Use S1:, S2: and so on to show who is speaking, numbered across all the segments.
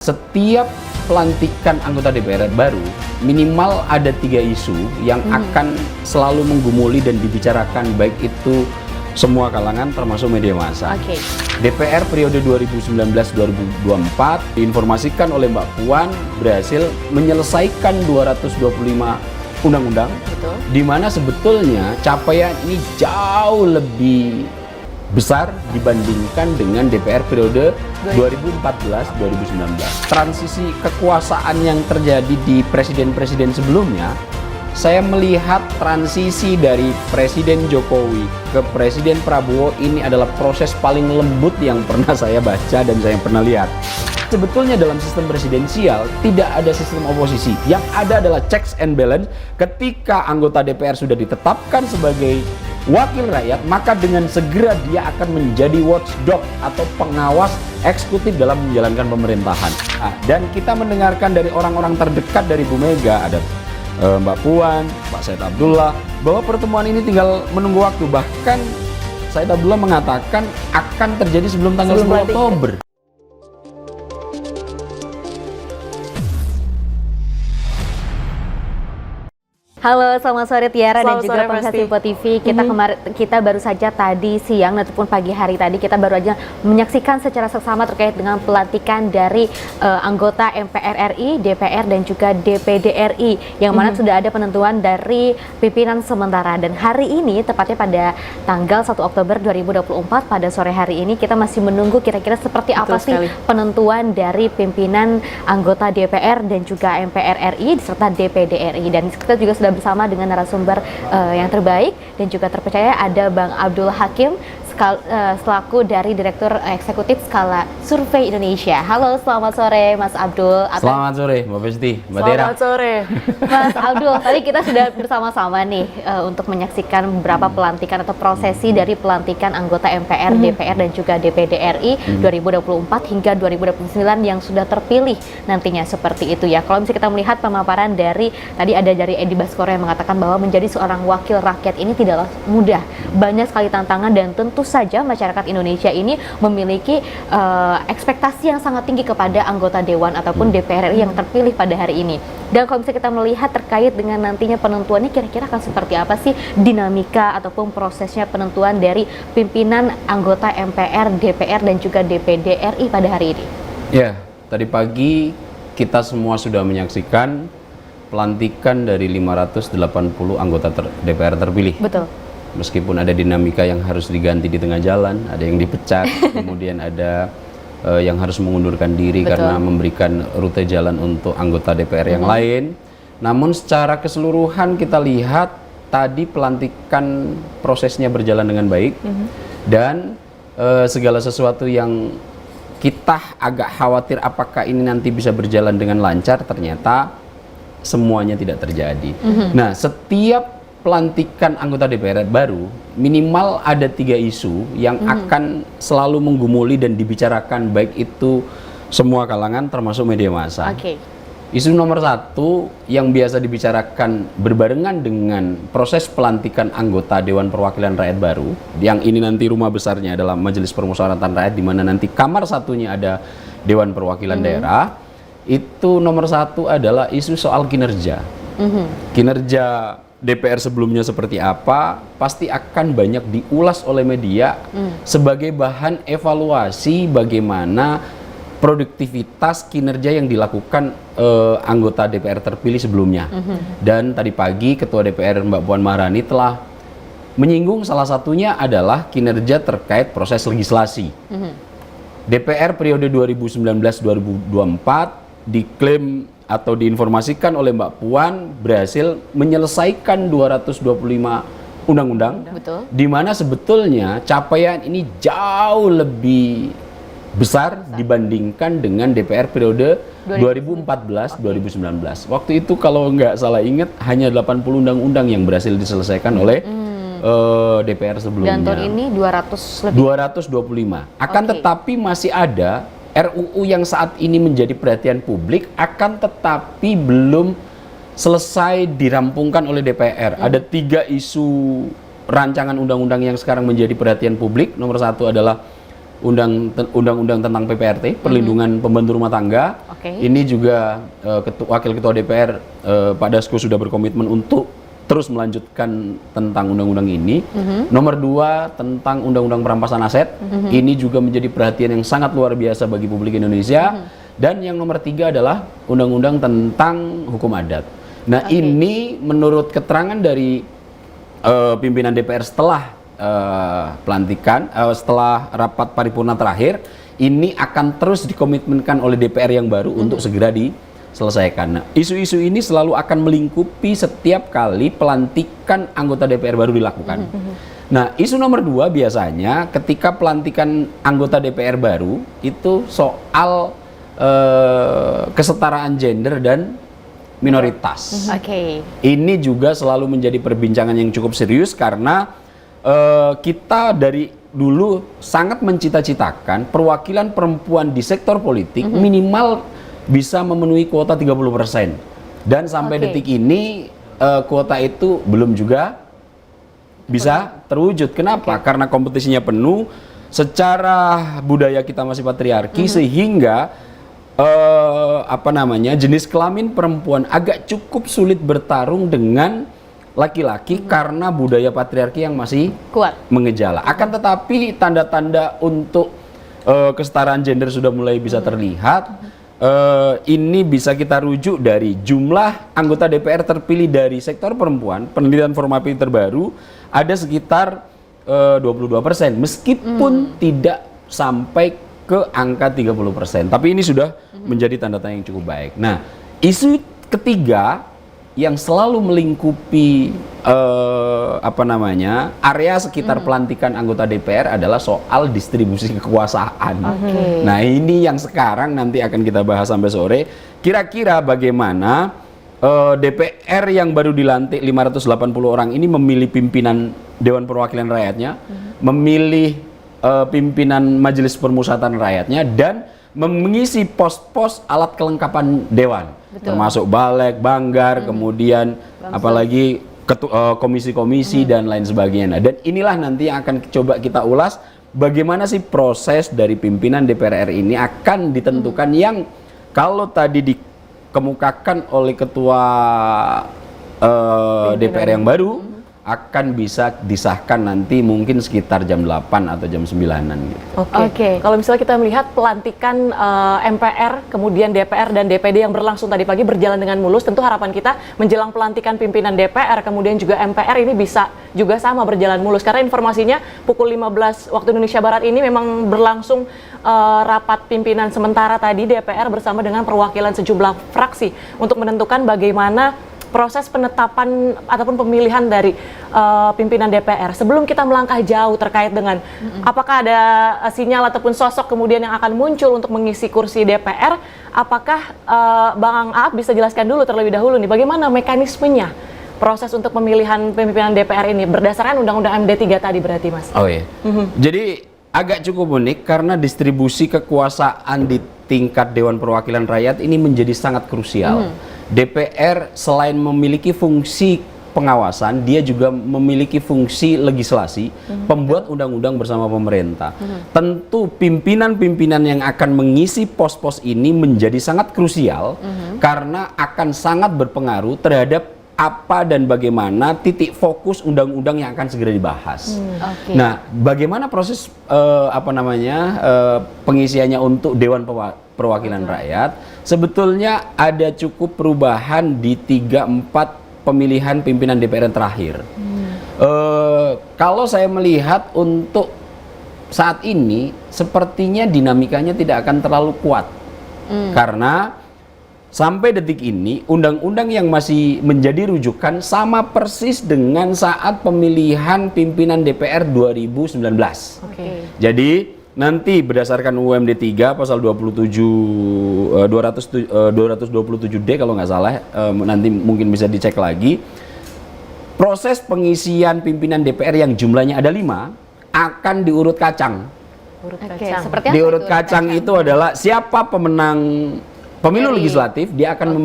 S1: Setiap pelantikan anggota DPR baru, minimal ada 3 isu yang akan selalu menggumuli dan dibicarakan, baik itu semua kalangan termasuk media massa. DPR periode 2019-2024 diinformasikan oleh Mbak Puan berhasil menyelesaikan 225 undang-undang, di mana sebetulnya capaian ini jauh lebih besar dibandingkan dengan DPR periode 2014-2019. Transisi kekuasaan yang terjadi di presiden-presiden sebelumnya, saya melihat transisi dari Presiden Jokowi ke Presiden Prabowo ini adalah proses paling lembut yang pernah saya baca dan saya pernah lihat. Sebetulnya dalam sistem presidensial tidak ada sistem oposisi. Yang ada adalah checks and balance. Ketika anggota DPR sudah ditetapkan sebagai wakil rakyat, maka dengan segera dia akan menjadi watchdog atau pengawas eksekutif dalam menjalankan pemerintahan. Dan kita mendengarkan dari orang-orang terdekat dari Bu Mega, ada Mbak Puan, Pak Said Abdullah, bahwa pertemuan ini tinggal menunggu waktu. Bahkan Said Abdullah mengatakan akan terjadi sebelum tanggal 10 Oktober.
S2: Halo, selamat sore Tiara dan juga pemirsa
S3: Pasti.
S2: Tempo TV. Kita baru saja tadi siang ataupun pagi hari tadi kita baru aja menyaksikan secara seksama terkait dengan pelantikan dari anggota MPR RI, DPR dan juga DPD RI yang mana sudah ada penentuan dari pimpinan sementara. Dan hari ini tepatnya pada tanggal 1 Oktober 2024 pada sore hari ini kita masih menunggu kira-kira seperti apa sih penentuan dari pimpinan anggota DPR dan juga MPR RI serta DPD RI. Dan kita juga sudah bersama dengan narasumber yang terbaik dan juga terpercaya, ada Bang Abdul Hakim selaku dari Direktur Eksekutif Skala Survei Indonesia. Halo, selamat sore Mas Abdul.
S1: Selamat sore Mbak Besti, Mbak Tera.
S3: Selamat sore
S2: Mas Abdul, tadi kita sudah bersama-sama nih untuk menyaksikan beberapa pelantikan atau prosesi dari pelantikan anggota MPR, DPR dan juga DPD RI 2024 hingga 2029 yang sudah terpilih nantinya seperti itu ya. Kalau misalnya kita melihat pemaparan dari tadi ada dari Edi Baskoro yang mengatakan bahwa menjadi seorang wakil rakyat ini tidaklah mudah. Banyak sekali tantangan dan tentu saja masyarakat Indonesia ini memiliki ekspektasi yang sangat tinggi kepada anggota Dewan ataupun DPR RI yang terpilih pada hari ini. Dan kalau misalnya kita melihat terkait dengan nantinya penentuannya, kira-kira akan seperti apa sih dinamika ataupun prosesnya penentuan dari pimpinan anggota MPR, DPR dan juga DPD RI pada hari ini?
S1: Ya, tadi pagi kita semua sudah menyaksikan pelantikan dari 580 anggota DPR terpilih.
S2: Betul.
S1: Meskipun ada dinamika yang harus diganti di tengah jalan, ada yang dipecat, kemudian ada yang harus mengundurkan diri karena memberikan rute jalan untuk anggota DPR yang lain. Namun secara keseluruhan kita lihat tadi pelantikan prosesnya berjalan dengan baik dan segala sesuatu yang kita agak khawatir apakah ini nanti bisa berjalan dengan lancar, ternyata semuanya tidak terjadi. Nah, setiap pelantikan anggota DPR baru, minimal ada 3 isu yang akan selalu menggumuli dan dibicarakan, baik itu semua kalangan termasuk media massa. Isu nomor 1 yang biasa dibicarakan berbarengan dengan proses pelantikan anggota Dewan Perwakilan Rakyat baru, yang ini nanti rumah besarnya adalah Majelis Permusyawaratan Rakyat, di mana nanti kamar satunya ada Dewan Perwakilan Daerah. Itu nomor 1 adalah isu soal kinerja. Kinerja DPR sebelumnya seperti apa, pasti akan banyak diulas oleh media sebagai bahan evaluasi bagaimana produktivitas kinerja yang dilakukan anggota DPR terpilih sebelumnya. Dan tadi pagi Ketua DPR Mbak Puan Maharani telah menyinggung salah satunya adalah kinerja terkait proses legislasi. DPR periode 2019-2024 diklaim atau diinformasikan oleh Mbak Puan berhasil menyelesaikan 225 undang-undang, di mana sebetulnya capaian ini jauh lebih besar dibandingkan dengan DPR periode 2014-2019. Waktu itu kalau nggak salah ingat hanya 80 undang-undang yang berhasil diselesaikan oleh DPR sebelumnya.
S2: Dan tahun ini 200 lebih.
S1: 225. Akan tetapi masih ada RUU yang saat ini menjadi perhatian publik, akan tetapi belum selesai dirampungkan oleh DPR. Ada 3 isu rancangan undang-undang yang sekarang menjadi perhatian publik. Nomor 1 adalah undang-undang tentang PPRT, perlindungan pembantu rumah tangga.
S2: Oke.
S1: Ini juga Wakil Ketua DPR Pak Dasko sudah berkomitmen untuk terus melanjutkan tentang undang-undang ini. Nomor 2 tentang undang-undang perampasan aset. Ini juga menjadi perhatian yang sangat luar biasa bagi publik Indonesia. Dan yang nomor 3 adalah undang-undang tentang hukum adat. Nah, ini menurut keterangan dari pimpinan DPR setelah pelantikan, setelah rapat paripurna terakhir, ini akan terus dikomitmenkan oleh DPR yang baru untuk segera diselesaikan. Nah, isu-isu ini selalu akan melingkupi setiap kali pelantikan anggota DPR baru dilakukan. Nah, isu nomor 2 biasanya ketika pelantikan anggota DPR baru itu soal kesetaraan gender dan minoritas. Ini juga selalu menjadi perbincangan yang cukup serius karena kita dari dulu sangat mencita-citakan perwakilan perempuan di sektor politik minimal bisa memenuhi kuota 30%. Dan sampai detik ini kuota itu belum juga bisa terwujud. Kenapa? Karena kompetisinya penuh, secara budaya kita masih patriarki sehingga jenis kelamin perempuan agak cukup sulit bertarung dengan laki-laki karena budaya patriarki yang masih
S2: kuat
S1: mengejala. Akan tetapi tanda-tanda untuk kesetaraan gender sudah mulai bisa terlihat. Ini bisa kita rujuk dari jumlah anggota DPR terpilih dari sektor perempuan. Penelitian Formapi terbaru ada sekitar 22%, meskipun tidak sampai ke angka 30%. Tapi ini sudah menjadi tanda-tanda yang cukup baik. Nah, isu ketiga yang selalu melingkupi area sekitar pelantikan anggota DPR adalah soal distribusi kekuasaan. Nah, ini yang sekarang nanti akan kita bahas sampai sore. Kira-kira bagaimana DPR yang baru dilantik 580 orang ini memilih pimpinan Dewan Perwakilan Rakyatnya, memilih pimpinan Majelis Permusyawaratan Rakyatnya, dan mengisi pos-pos alat kelengkapan dewan. Termasuk balek, banggar, kemudian apalagi komisi-komisi dan lain sebagainya. Dan inilah nanti yang akan coba kita ulas, bagaimana sih proses dari pimpinan DPR RI ini akan ditentukan, yang kalau tadi dikemukakan oleh Ketua DPR yang baru akan bisa disahkan nanti mungkin sekitar jam 8 atau jam 9-an gitu.
S3: Oke. Kalau misalnya kita melihat pelantikan MPR, kemudian DPR dan DPD yang berlangsung tadi pagi berjalan dengan mulus, tentu harapan kita menjelang pelantikan pimpinan DPR kemudian juga MPR ini bisa juga sama berjalan mulus, karena informasinya pukul 15 waktu Indonesia Barat ini memang berlangsung rapat pimpinan sementara tadi DPR bersama dengan perwakilan sejumlah fraksi untuk menentukan bagaimana proses penetapan ataupun pemilihan dari pimpinan DPR. Sebelum kita melangkah jauh terkait dengan apakah ada sinyal ataupun sosok kemudian yang akan muncul untuk mengisi kursi DPR, apakah Bang Aap bisa jelaskan dulu terlebih dahulu nih bagaimana mekanismenya proses untuk pemilihan pimpinan DPR ini berdasarkan Undang-Undang MD 3 tadi berarti, Mas?
S1: Oh iya. Jadi agak cukup unik karena distribusi kekuasaan di tingkat Dewan Perwakilan Rakyat ini menjadi sangat krusial. DPR selain memiliki fungsi pengawasan, dia juga memiliki fungsi legislasi, pembuat undang-undang bersama pemerintah. Tentu pimpinan-pimpinan yang akan mengisi pos-pos ini menjadi sangat krusial karena akan sangat berpengaruh terhadap apa dan bagaimana titik fokus undang-undang yang akan segera dibahas. Nah, bagaimana proses pengisiannya untuk Dewan Perwakilan Rakyat? Sebetulnya ada cukup perubahan di 3-4 pemilihan pimpinan DPR yang terakhir. Kalau saya melihat untuk saat ini, sepertinya dinamikanya tidak akan terlalu kuat. Karena sampai detik ini, undang-undang yang masih menjadi rujukan sama persis dengan saat pemilihan pimpinan DPR 2019. Jadi nanti berdasarkan UMD 3 pasal 227D kalau nggak salah, nanti mungkin bisa dicek lagi, proses pengisian pimpinan DPR yang jumlahnya ada 5 akan diurut kacang.
S2: Seperti apa
S1: diurut kacang itu adalah siapa pemenang pemilu legislatif, dia akan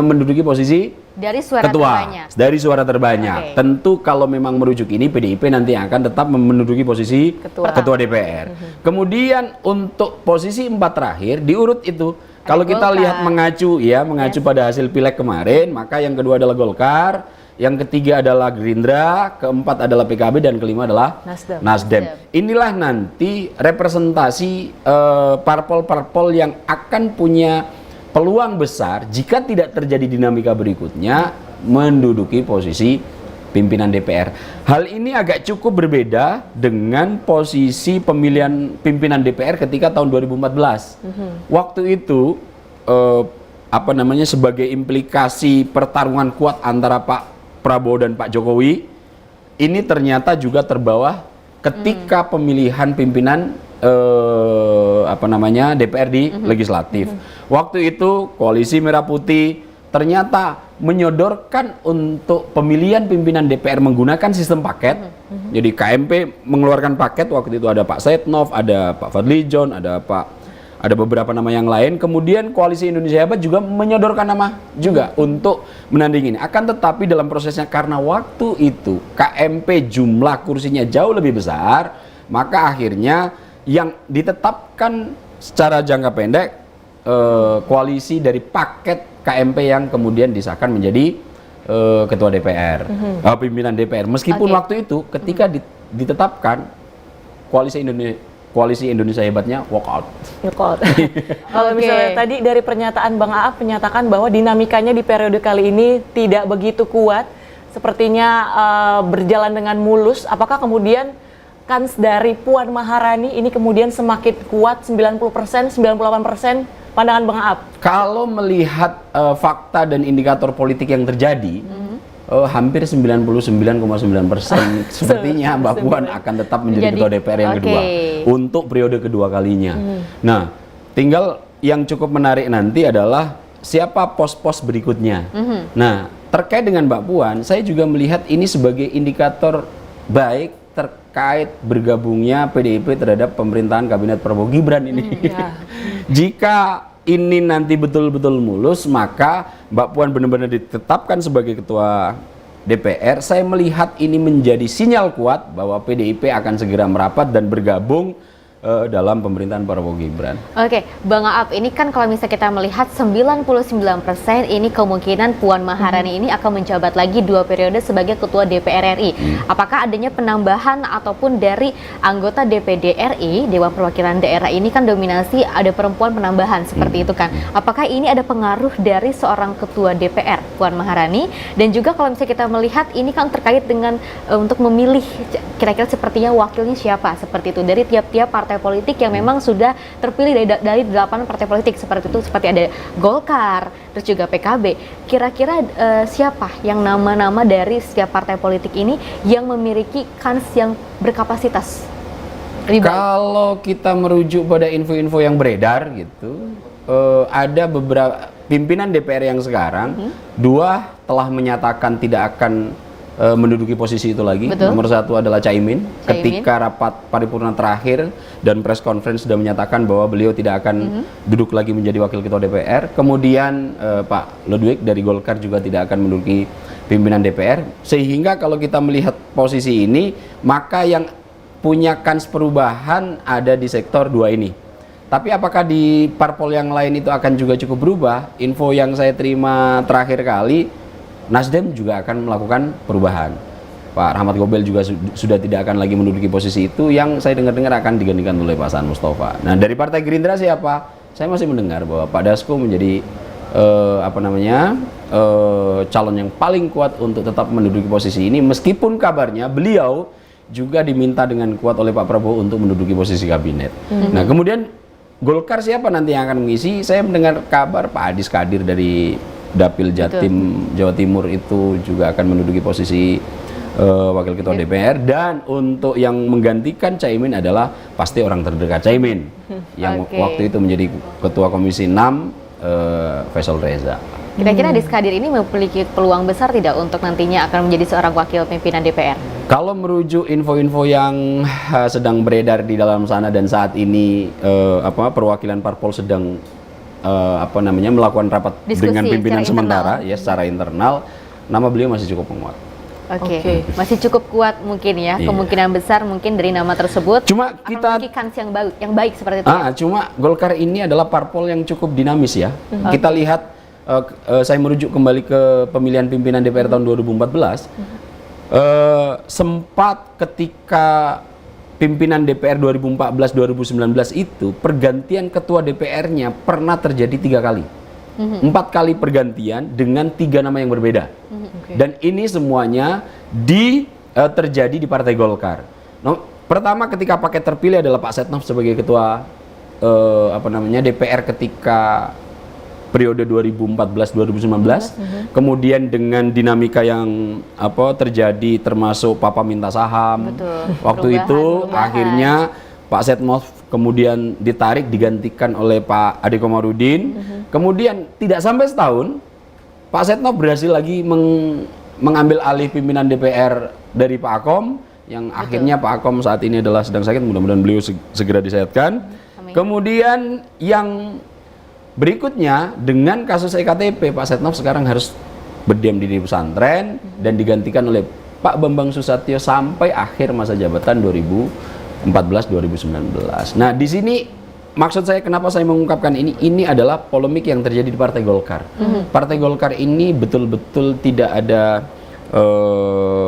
S1: menduduki posisi
S2: Dari suara
S1: ketua
S2: terbanyak.
S1: dari suara terbanyak.
S2: Oke.
S1: Tentu kalau memang merujuk ini PDIP nanti akan tetap menduduki posisi ketua DPR. Kemudian untuk posisi 4 terakhir diurut itu. Kalau kita
S2: Golkar.
S1: lihat mengacu pada hasil pileg kemarin, maka yang kedua adalah Golkar, yang ketiga adalah Gerindra, keempat adalah PKB, dan kelima adalah Nasdem. Inilah nanti representasi parpol-parpol yang akan punya peluang besar jika tidak terjadi dinamika berikutnya menduduki posisi pimpinan DPR. Hal ini agak cukup berbeda dengan posisi pemilihan pimpinan DPR ketika tahun 2014. Waktu itu sebagai implikasi pertarungan kuat antara Pak Prabowo dan Pak Jokowi, ini ternyata juga terbawa ketika pemilihan pimpinan DPR di legislatif. Waktu itu koalisi Merah Putih ternyata menyodorkan untuk pemilihan pimpinan DPR menggunakan sistem paket. Jadi KMP mengeluarkan paket, waktu itu ada Pak Setnov, ada Pak Fadlijon, ada beberapa nama yang lain. Kemudian koalisi Indonesia Hebat juga menyodorkan nama juga untuk menandingi ini. Akan tetapi dalam prosesnya karena waktu itu KMP jumlah kursinya jauh lebih besar, maka akhirnya yang ditetapkan secara jangka pendek koalisi dari paket KMP yang kemudian disahkan menjadi ketua DPR, pimpinan DPR. Meskipun waktu itu ketika ditetapkan koalisi Indonesia Hebatnya walkout.
S3: Kalau misalnya tadi dari pernyataan Bang Aap menyatakan bahwa dinamikanya di periode kali ini tidak begitu kuat, sepertinya berjalan dengan mulus. Apakah kemudian kans dari Puan Maharani ini kemudian semakin kuat 90%, 98%? Pandangan Bang Aap? Kalau
S1: melihat fakta dan indikator politik yang terjadi, hampir 99,9% sepertinya Mbak Puan akan tetap menjadi ketua DPR yang kedua untuk periode kedua kalinya. Nah, tinggal yang cukup menarik nanti adalah siapa pos-pos berikutnya. Nah, terkait dengan Mbak Puan, saya juga melihat ini sebagai indikator baik terkait bergabungnya PDIP terhadap pemerintahan Kabinet Prabowo Gibran ini. Jika ini nanti betul-betul mulus, maka Mbak Puan benar-benar ditetapkan sebagai ketua DPR. Saya melihat ini menjadi sinyal kuat bahwa PDIP akan segera merapat dan bergabung dalam pemerintahan Prabowo Gibran.
S2: Oke, Bang Aap, ini kan kalau misalnya kita melihat 99% ini kemungkinan Puan Maharani ini akan menjabat lagi 2 periode sebagai ketua DPR RI. Apakah adanya penambahan ataupun dari anggota DPD RI, Dewan Perwakilan Daerah ini kan dominasi ada perempuan penambahan seperti itu kan. Apakah ini ada pengaruh dari seorang ketua DPR Puan Maharani? Dan juga kalau misalnya kita melihat ini kan terkait dengan untuk memilih kira-kira sepertinya wakilnya siapa seperti itu dari tiap-tiap partai politik yang memang sudah terpilih dari 8 partai politik seperti itu, seperti ada Golkar, terus juga PKB. Kira-kira siapa yang nama-nama dari setiap partai politik ini yang memiliki kans yang berkapasitas?
S1: Kalau kita merujuk pada info-info yang beredar gitu, ada beberapa pimpinan DPR yang sekarang, 2 telah menyatakan tidak akan menduduki posisi itu lagi. Nomor 1 adalah Caimin. Ketika rapat paripurna terakhir dan press conference sudah menyatakan bahwa beliau tidak akan duduk lagi menjadi wakil ketua DPR. Kemudian Pak Ludwig dari Golkar juga tidak akan menduduki pimpinan DPR. Sehingga kalau kita melihat posisi ini, maka yang punya kans perubahan ada di sektor 2 ini. Tapi apakah di parpol yang lain itu akan juga cukup berubah? Info yang saya terima terakhir kali, Nasdem juga akan melakukan perubahan. Pak Rahmat Gobel juga sudah tidak akan lagi menduduki posisi itu, yang saya dengar-dengar akan digantikan oleh Pak Saan Mustafa. Nah, dari Partai Gerindra siapa? Saya masih mendengar bahwa Pak Dasko menjadi calon yang paling kuat untuk tetap menduduki posisi ini, meskipun kabarnya beliau juga diminta dengan kuat oleh Pak Prabowo untuk menduduki posisi kabinet. Nah, kemudian Golkar siapa nanti yang akan mengisi? Saya mendengar kabar Pak Adis Kadir dari Dapil Jatim Jawa Timur itu juga akan menduduki posisi wakil ketua DPR, dan untuk yang menggantikan Caimin adalah pasti orang terdekat Caimin yang waktu itu menjadi ketua Komisi 6, Faisal Reza.
S2: Kira-kira Adis Kadir ini memiliki peluang besar tidak untuk nantinya akan menjadi seorang wakil pimpinan DPR?
S1: Kalau merujuk info-info yang sedang beredar di dalam sana dan saat ini perwakilan parpol sedang melakukan rapat
S2: Diskusi
S1: dengan pimpinan
S2: secara
S1: sementara
S2: internal.
S1: ya secara internal, nama beliau masih cukup menguat.
S2: Oke, masih cukup kuat mungkin ya.
S1: Iya.
S2: Kemungkinan besar mungkin dari nama tersebut
S1: Cuma
S2: akan
S1: kita
S2: memiliki kans yang baik seperti itu. Ya?
S1: cuma Golkar ini adalah parpol yang cukup dinamis ya. Kita lihat, saya merujuk kembali ke pemilihan pimpinan DPR tahun 2014. Sempat ketika pimpinan DPR 2014-2019 itu pergantian ketua DPR-nya pernah terjadi 3 kali. 4 kali pergantian dengan 3 nama yang berbeda. Dan ini semuanya terjadi di Partai Golkar. Pertama ketika paket terpilih adalah Pak Setnov sebagai ketua DPR ketika periode 2014-2019. Kemudian dengan dinamika yang terjadi termasuk Papa minta saham.
S2: Betul.
S1: Waktu itu akhirnya Pak Setnov kemudian ditarik digantikan oleh Pak Ade Komarudin. Kemudian tidak sampai setahun Pak Setnov berhasil lagi mengambil alih pimpinan DPR dari Pak Akom, yang akhirnya Pak Akom saat ini adalah sedang sakit, mudah-mudahan beliau segera disehatkan. Kemudian yang berikutnya dengan kasus EKTP, Pak Setnov sekarang harus berdiam diri di pesantren dan digantikan oleh Pak Bambang Susatyo sampai akhir masa jabatan 2014-2019. Nah, di sini maksud saya kenapa saya mengungkapkan ini adalah polemik yang terjadi di Partai Golkar. Partai Golkar ini betul-betul tidak ada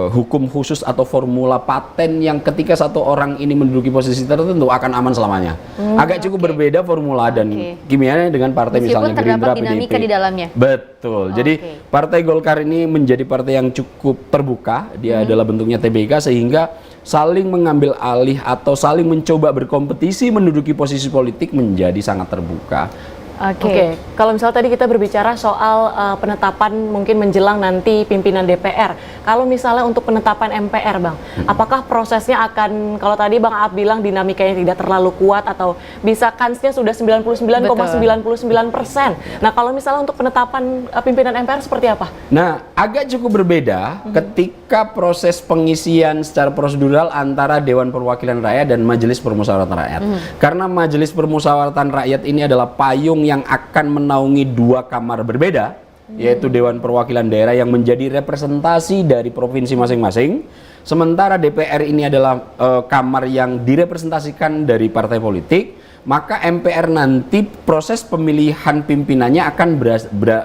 S1: hukum khusus atau formula paten yang ketika satu orang ini menduduki posisi tertentu akan aman selamanya. Agak cukup berbeda formula dan kimianya dengan partai
S2: Meskipun
S1: misalnya Gerindra,
S2: terdapat dinamika
S1: PDIP.
S2: di dalamnya.
S1: Betul. Jadi Partai Golkar ini menjadi partai yang cukup terbuka. Dia adalah bentuknya TBK sehingga saling mengambil alih atau saling mencoba berkompetisi menduduki posisi politik menjadi sangat terbuka.
S3: Oke, kalau misalnya tadi kita berbicara soal penetapan mungkin menjelang nanti pimpinan DPR. Kalau misalnya untuk penetapan MPR, Bang, apakah prosesnya akan, kalau tadi Bang Aap bilang dinamikanya tidak terlalu kuat atau bisa kansnya sudah 99,99%. Nah, kalau misalnya untuk penetapan pimpinan MPR seperti apa?
S1: Nah, agak cukup berbeda ketika proses pengisian secara prosedural antara Dewan Perwakilan Rakyat dan Majelis Permusyawaratan Rakyat. Karena Majelis Permusyawaratan Rakyat ini adalah payung yang akan menaungi 2 kamar berbeda, yaitu Dewan Perwakilan Daerah yang menjadi representasi dari provinsi masing-masing. Sementara DPR ini adalah kamar yang direpresentasikan dari partai politik. Maka MPR nanti proses pemilihan pimpinannya akan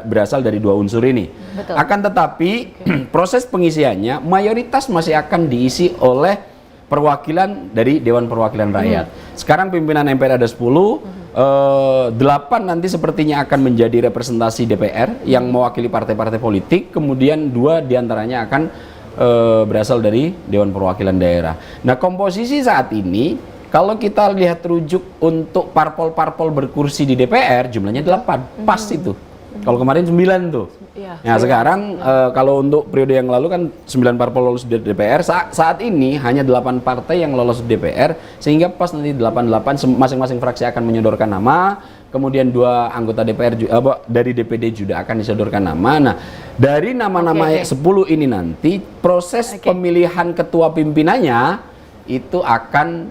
S1: berasal dari 2 unsur ini.
S2: Betul.
S1: Akan tetapi proses pengisiannya mayoritas masih akan diisi oleh perwakilan dari Dewan Perwakilan Rakyat. Sekarang pimpinan MPR ada 10. 8 nanti sepertinya akan menjadi representasi DPR yang mewakili partai-partai politik, kemudian 2 diantaranya akan berasal dari Dewan Perwakilan Daerah. Nah, komposisi saat ini kalau kita lihat rujuk untuk parpol-parpol berkursi di DPR jumlahnya 8, pas itu. Kalau kemarin 9 tuh. Nah, sekarang kalau untuk periode yang lalu kan 9 parpol lolos di DPR, saat ini hanya 8 partai yang lolos di DPR, sehingga pas nanti 88 masing-masing fraksi akan menyodorkan nama, kemudian 2 anggota DPR dari DPD juga akan disodorkan nama. Nah, dari nama-nama 10 ini nanti proses pemilihan ketua pimpinannya itu akan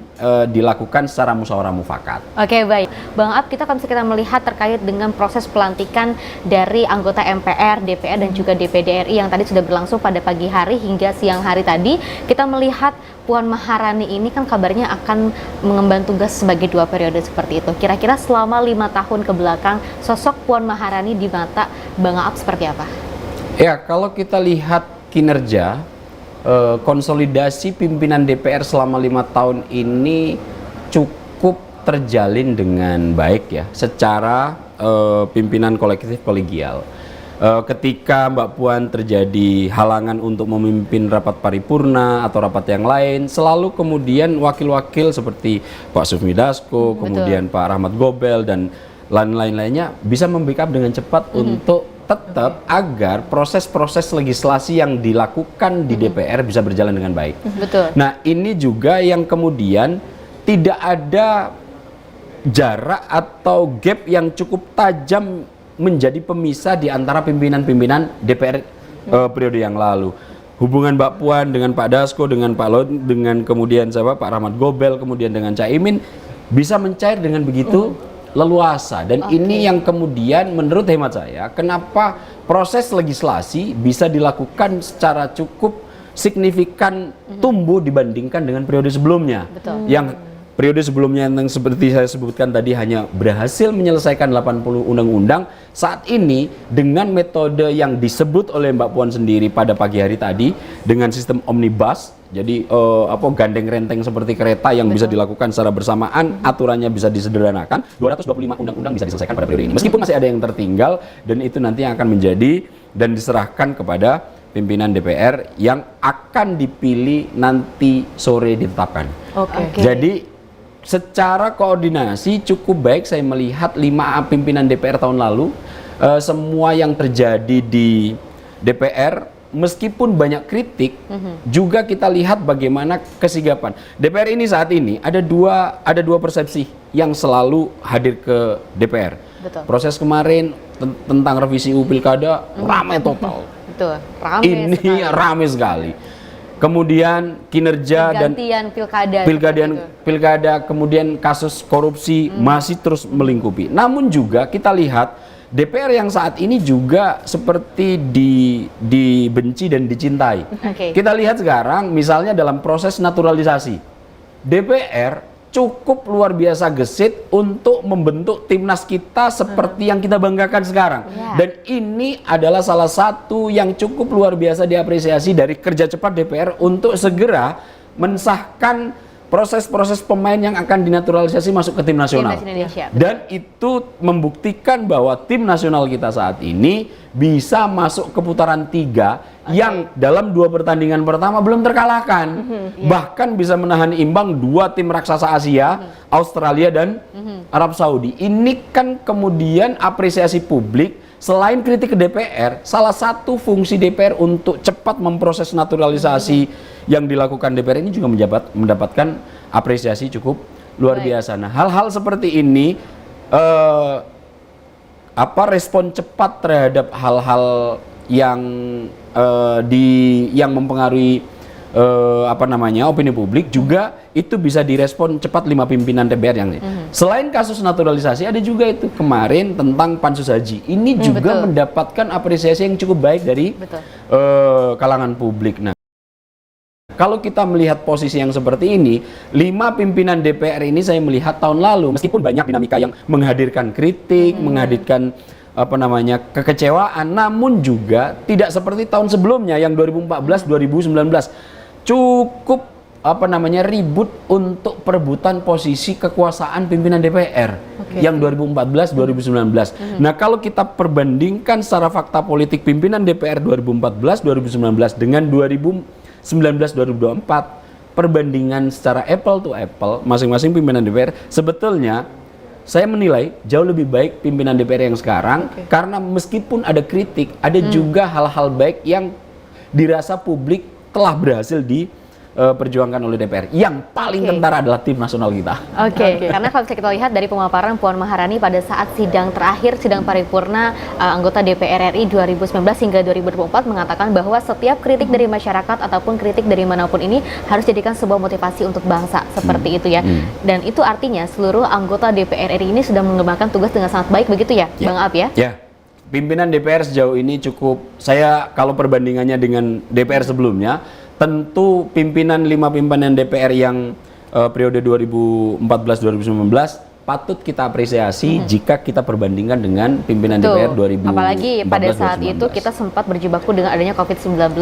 S1: dilakukan secara musyawarah mufakat.
S2: Oke, baik. Bang Aap, kita melihat terkait dengan proses pelantikan dari anggota MPR, DPR, dan juga DPD RI yang tadi sudah berlangsung pada pagi hari hingga siang hari tadi. Kita melihat Puan Maharani ini kan kabarnya akan mengemban tugas sebagai 2 periode seperti itu. Kira-kira selama 5 tahun ke belakang, sosok Puan Maharani di mata Bang Aap seperti apa?
S1: Ya, kalau kita lihat kinerja, konsolidasi pimpinan DPR selama 5 tahun ini cukup terjalin dengan baik ya, secara pimpinan kolektif kolegial. Ketika Mbak Puan terjadi halangan untuk memimpin rapat paripurna atau rapat yang lain, selalu kemudian wakil-wakil seperti Pak Sufmi Dasko, kemudian Pak Rahmat Gobel dan lain-lainnya bisa membackup dengan cepat untuk tetap agar proses-proses legislasi yang dilakukan di DPR bisa berjalan dengan baik.
S2: Betul.
S1: Nah, ini juga yang kemudian tidak ada jarak atau gap yang cukup tajam menjadi pemisah di antara pimpinan-pimpinan DPR periode yang lalu. Hubungan Mbak Puan dengan Pak Dasko, dengan Pak Lod, dengan kemudian Pak Rahmat Gobel, kemudian dengan Caimin bisa mencair dengan begitu leluasa. Dan ini yang kemudian menurut hemat saya, kenapa proses legislasi bisa dilakukan secara cukup signifikan tumbuh dibandingkan dengan periode sebelumnya.
S2: Betul.
S1: Yang periode sebelumnya yang seperti saya sebutkan tadi hanya berhasil menyelesaikan 80 undang-undang, saat ini dengan metode yang disebut oleh Mbak Puan sendiri pada pagi hari tadi dengan sistem omnibus, jadi gandeng renteng seperti kereta yang bisa dilakukan secara bersamaan, aturannya bisa disederhanakan, 225 undang-undang bisa diselesaikan pada periode ini. Meskipun masih ada yang tertinggal, dan itu nanti akan menjadi dan diserahkan kepada pimpinan DPR yang akan dipilih nanti sore ditetapkan.
S3: Oke.
S1: Jadi secara koordinasi cukup baik saya melihat 5 pimpinan DPR tahun lalu, semua yang terjadi di DPR meskipun banyak kritik, juga kita lihat bagaimana kesigapan. DPR ini saat ini ada dua persepsi yang selalu hadir ke DPR.
S2: Betul.
S1: Proses kemarin tentang revisi UU Pilkada ramai total.
S2: Betul,
S1: Rame sekali. Kemudian kinerja dan pilkada, kemudian kasus korupsi masih terus melingkupi. Namun juga kita lihat DPR yang saat ini juga seperti dibenci dan dicintai. Kita lihat sekarang misalnya dalam proses naturalisasi, DPR cukup luar biasa gesit untuk membentuk timnas kita seperti yang kita banggakan sekarang. Dan ini adalah salah satu yang cukup luar biasa diapresiasi dari kerja cepat DPR untuk segera mensahkan proses-proses pemain yang akan dinaturalisasi masuk ke tim nasional. Dan itu membuktikan bahwa tim nasional kita saat ini bisa masuk ke putaran 3 yang dalam 2 pertandingan pertama belum terkalahkan. Bahkan bisa menahan imbang 2 tim raksasa Asia, Australia dan Arab Saudi. Ini kan kemudian apresiasi publik. Selain kritik ke DPR, salah satu fungsi DPR untuk cepat memproses naturalisasi yang dilakukan DPR ini juga mendapatkan apresiasi cukup luar biasa. Nah, hal-hal seperti ini respon cepat terhadap hal-hal yang yang mempengaruhi opini publik juga itu bisa direspon cepat 5 pimpinan DPR yang ini. Selain kasus naturalisasi ada juga itu kemarin tentang pansus haji. Ini juga mendapatkan apresiasi yang cukup baik dari kalangan publik. Nah, kalau kita melihat posisi yang seperti ini, 5 pimpinan DPR ini saya melihat tahun lalu meskipun banyak dinamika yang menghadirkan kritik, menghadirkan kekecewaan, namun juga tidak seperti tahun sebelumnya yang 2014 2019 cukup ribut untuk perebutan posisi kekuasaan pimpinan DPR yang 2014 2019. Nah, kalau kita perbandingkan secara fakta politik pimpinan DPR 2014 2019 dengan 2019 2024, perbandingan secara apple to apple masing-masing pimpinan DPR, sebetulnya saya menilai jauh lebih baik pimpinan DPR yang sekarang, karena meskipun ada kritik, ada juga hal-hal baik yang dirasa publik telah berhasil diperjuangkan oleh DPR. Yang paling kentara adalah tim nasional kita.
S2: Karena kalau kita lihat dari pemaparan Puan Maharani pada saat sidang terakhir, sidang paripurna anggota DPR RI 2019 hingga 2024 mengatakan bahwa setiap kritik dari masyarakat ataupun kritik dari manapun ini harus dijadikan sebuah motivasi untuk bangsa, seperti itu ya. Dan itu artinya seluruh anggota DPR RI ini sudah mengembangkan tugas dengan sangat baik, begitu ya, Bang Ab ya?
S1: Pimpinan DPR sejauh ini cukup, saya kalau perbandingannya dengan DPR sebelumnya, tentu 5 pimpinan DPR yang periode 2014-2019 patut kita apresiasi jika kita perbandingkan dengan pimpinan DPR 2014-2019.
S2: Apalagi pada saat itu kita sempat berjibaku dengan adanya COVID-19.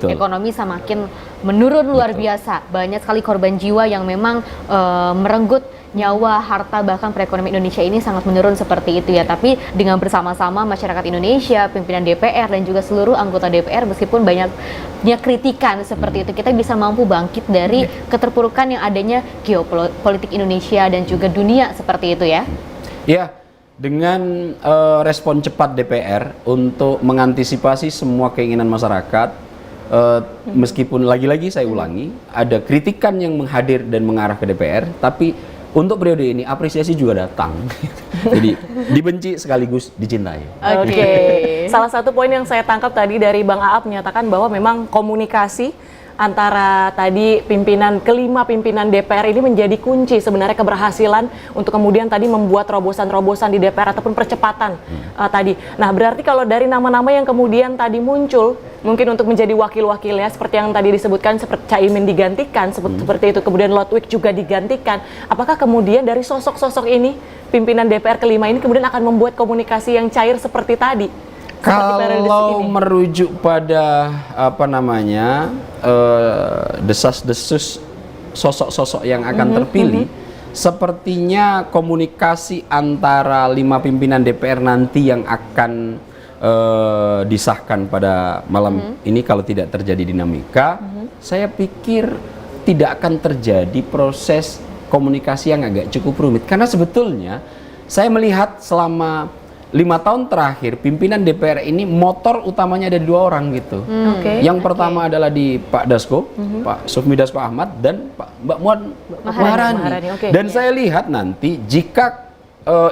S2: Ekonomi semakin menurun luar biasa. Banyak sekali korban jiwa yang memang merenggut nyawa, harta, bahkan perekonomian Indonesia ini sangat menurun seperti itu ya. Tapi dengan bersama-sama masyarakat Indonesia, pimpinan DPR dan juga seluruh anggota DPR, meskipun banyaknya kritikan seperti itu, kita bisa mampu bangkit dari keterpurukan yang adanya geopolitik Indonesia dan juga dunia seperti itu ya. Ya,
S1: dengan respon cepat DPR untuk mengantisipasi semua keinginan masyarakat, meskipun lagi-lagi saya ulangi, ada kritikan yang menghadir dan mengarah ke DPR, tapi untuk periode ini apresiasi juga datang. Jadi dibenci sekaligus dicintai.
S3: Salah satu poin yang saya tangkap tadi dari Bang Aap menyatakan bahwa memang komunikasi antara tadi kelima pimpinan DPR ini menjadi kunci sebenarnya keberhasilan untuk kemudian tadi membuat terobosan-terobosan di DPR ataupun percepatan tadi. Nah, berarti kalau dari nama-nama yang kemudian tadi muncul mungkin untuk menjadi wakil-wakilnya seperti yang tadi disebutkan, seperti Caimin digantikan seperti itu, kemudian Lodwig juga digantikan. Apakah kemudian dari sosok-sosok ini, pimpinan DPR kelima ini kemudian akan membuat komunikasi yang cair seperti tadi?
S1: Kalau merujuk pada desas-desus sosok-sosok yang akan terpilih, sepertinya komunikasi antara 5 pimpinan DPR nanti yang akan disahkan pada malam ini, kalau tidak terjadi dinamika, saya pikir tidak akan terjadi proses komunikasi yang agak cukup rumit. Karena sebetulnya saya melihat selama 5 tahun terakhir pimpinan DPR ini motor utamanya ada 2 orang gitu. Yang pertama adalah di Pak Dasko, Pak Sufmi Dasko Ahmad, dan Mbak Puan Maharani. Dan saya lihat nanti jika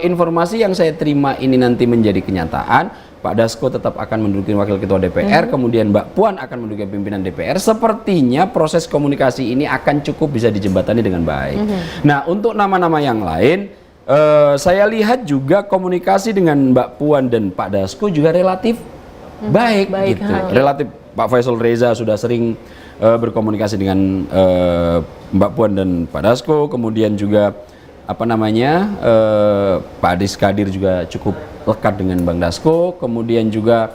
S1: informasi yang saya terima ini nanti menjadi kenyataan, Pak Dasko tetap akan menduduki wakil ketua DPR, kemudian Mbak Puan akan menduduki pimpinan DPR. Sepertinya proses komunikasi ini akan cukup bisa dijembatani dengan baik. Nah, untuk nama-nama yang lain, saya lihat juga komunikasi dengan Mbak Puan dan Pak Dasko juga relatif baik gitu. Relatif Pak Faisal Reza sudah sering berkomunikasi dengan Mbak Puan dan Pak Dasko, kemudian juga Pak Adis Kadir juga cukup lekat dengan Bang Dasko, kemudian juga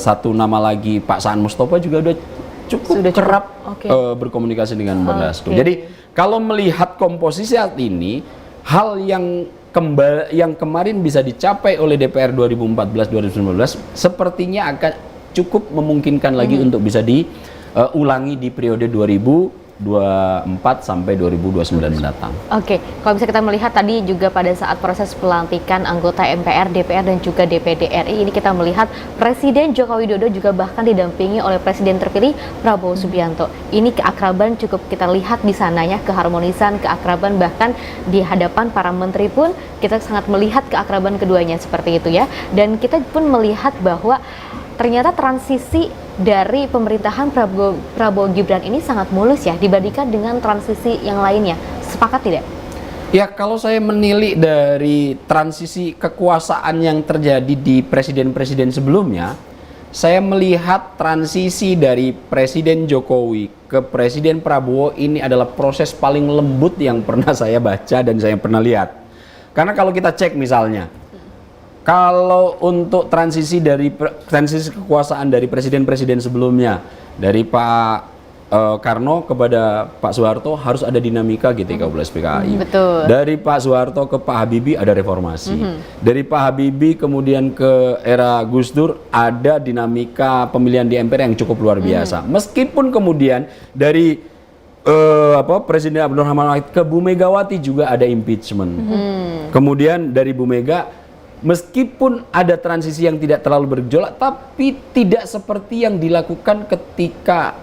S1: satu nama lagi Pak Saan Mustafa juga udah cukup kerap berkomunikasi dengan Bang Dasko. Jadi kalau melihat komposisi saat ini, hal yang kemarin bisa dicapai oleh DPR 2014-2019 sepertinya akan cukup memungkinkan lagi untuk bisa diulangi di periode 2024 sampai 2029 mendatang.
S2: Oke, kalau bisa kita melihat tadi juga pada saat proses pelantikan anggota MPR, DPR dan juga DPD RI, ini kita melihat Presiden Joko Widodo juga bahkan didampingi oleh Presiden terpilih Prabowo Subianto. Ini keakraban cukup kita lihat di sana ya, keharmonisan, keakraban, bahkan di hadapan para menteri pun kita sangat melihat keakraban keduanya seperti itu ya. Dan kita pun melihat bahwa ternyata transisi dari pemerintahan Prabowo Gibran ini sangat mulus ya dibandingkan dengan transisi yang lainnya. Sepakat tidak?
S1: Ya, kalau saya menilik dari transisi kekuasaan yang terjadi di presiden-presiden sebelumnya, saya melihat transisi dari Presiden Jokowi ke Presiden Prabowo ini adalah proses paling lembut yang pernah saya baca dan saya pernah lihat. Karena kalau kita cek misalnya, kalau untuk transisi kekuasaan dari presiden-presiden sebelumnya, dari Pak Karno kepada Pak Soeharto harus ada dinamika G13 PKI.
S2: Betul.
S1: Dari Pak Soeharto ke Pak Habibie ada reformasi. Dari Pak Habibie kemudian ke era Gus Dur ada dinamika pemilihan di MPR yang cukup luar biasa. Meskipun kemudian dari Presiden Abdurrahman Wahid ke Bu Megawati juga ada impeachment. Kemudian dari Bu Mega, meskipun ada transisi yang tidak terlalu bergejolak, tapi tidak seperti yang dilakukan ketika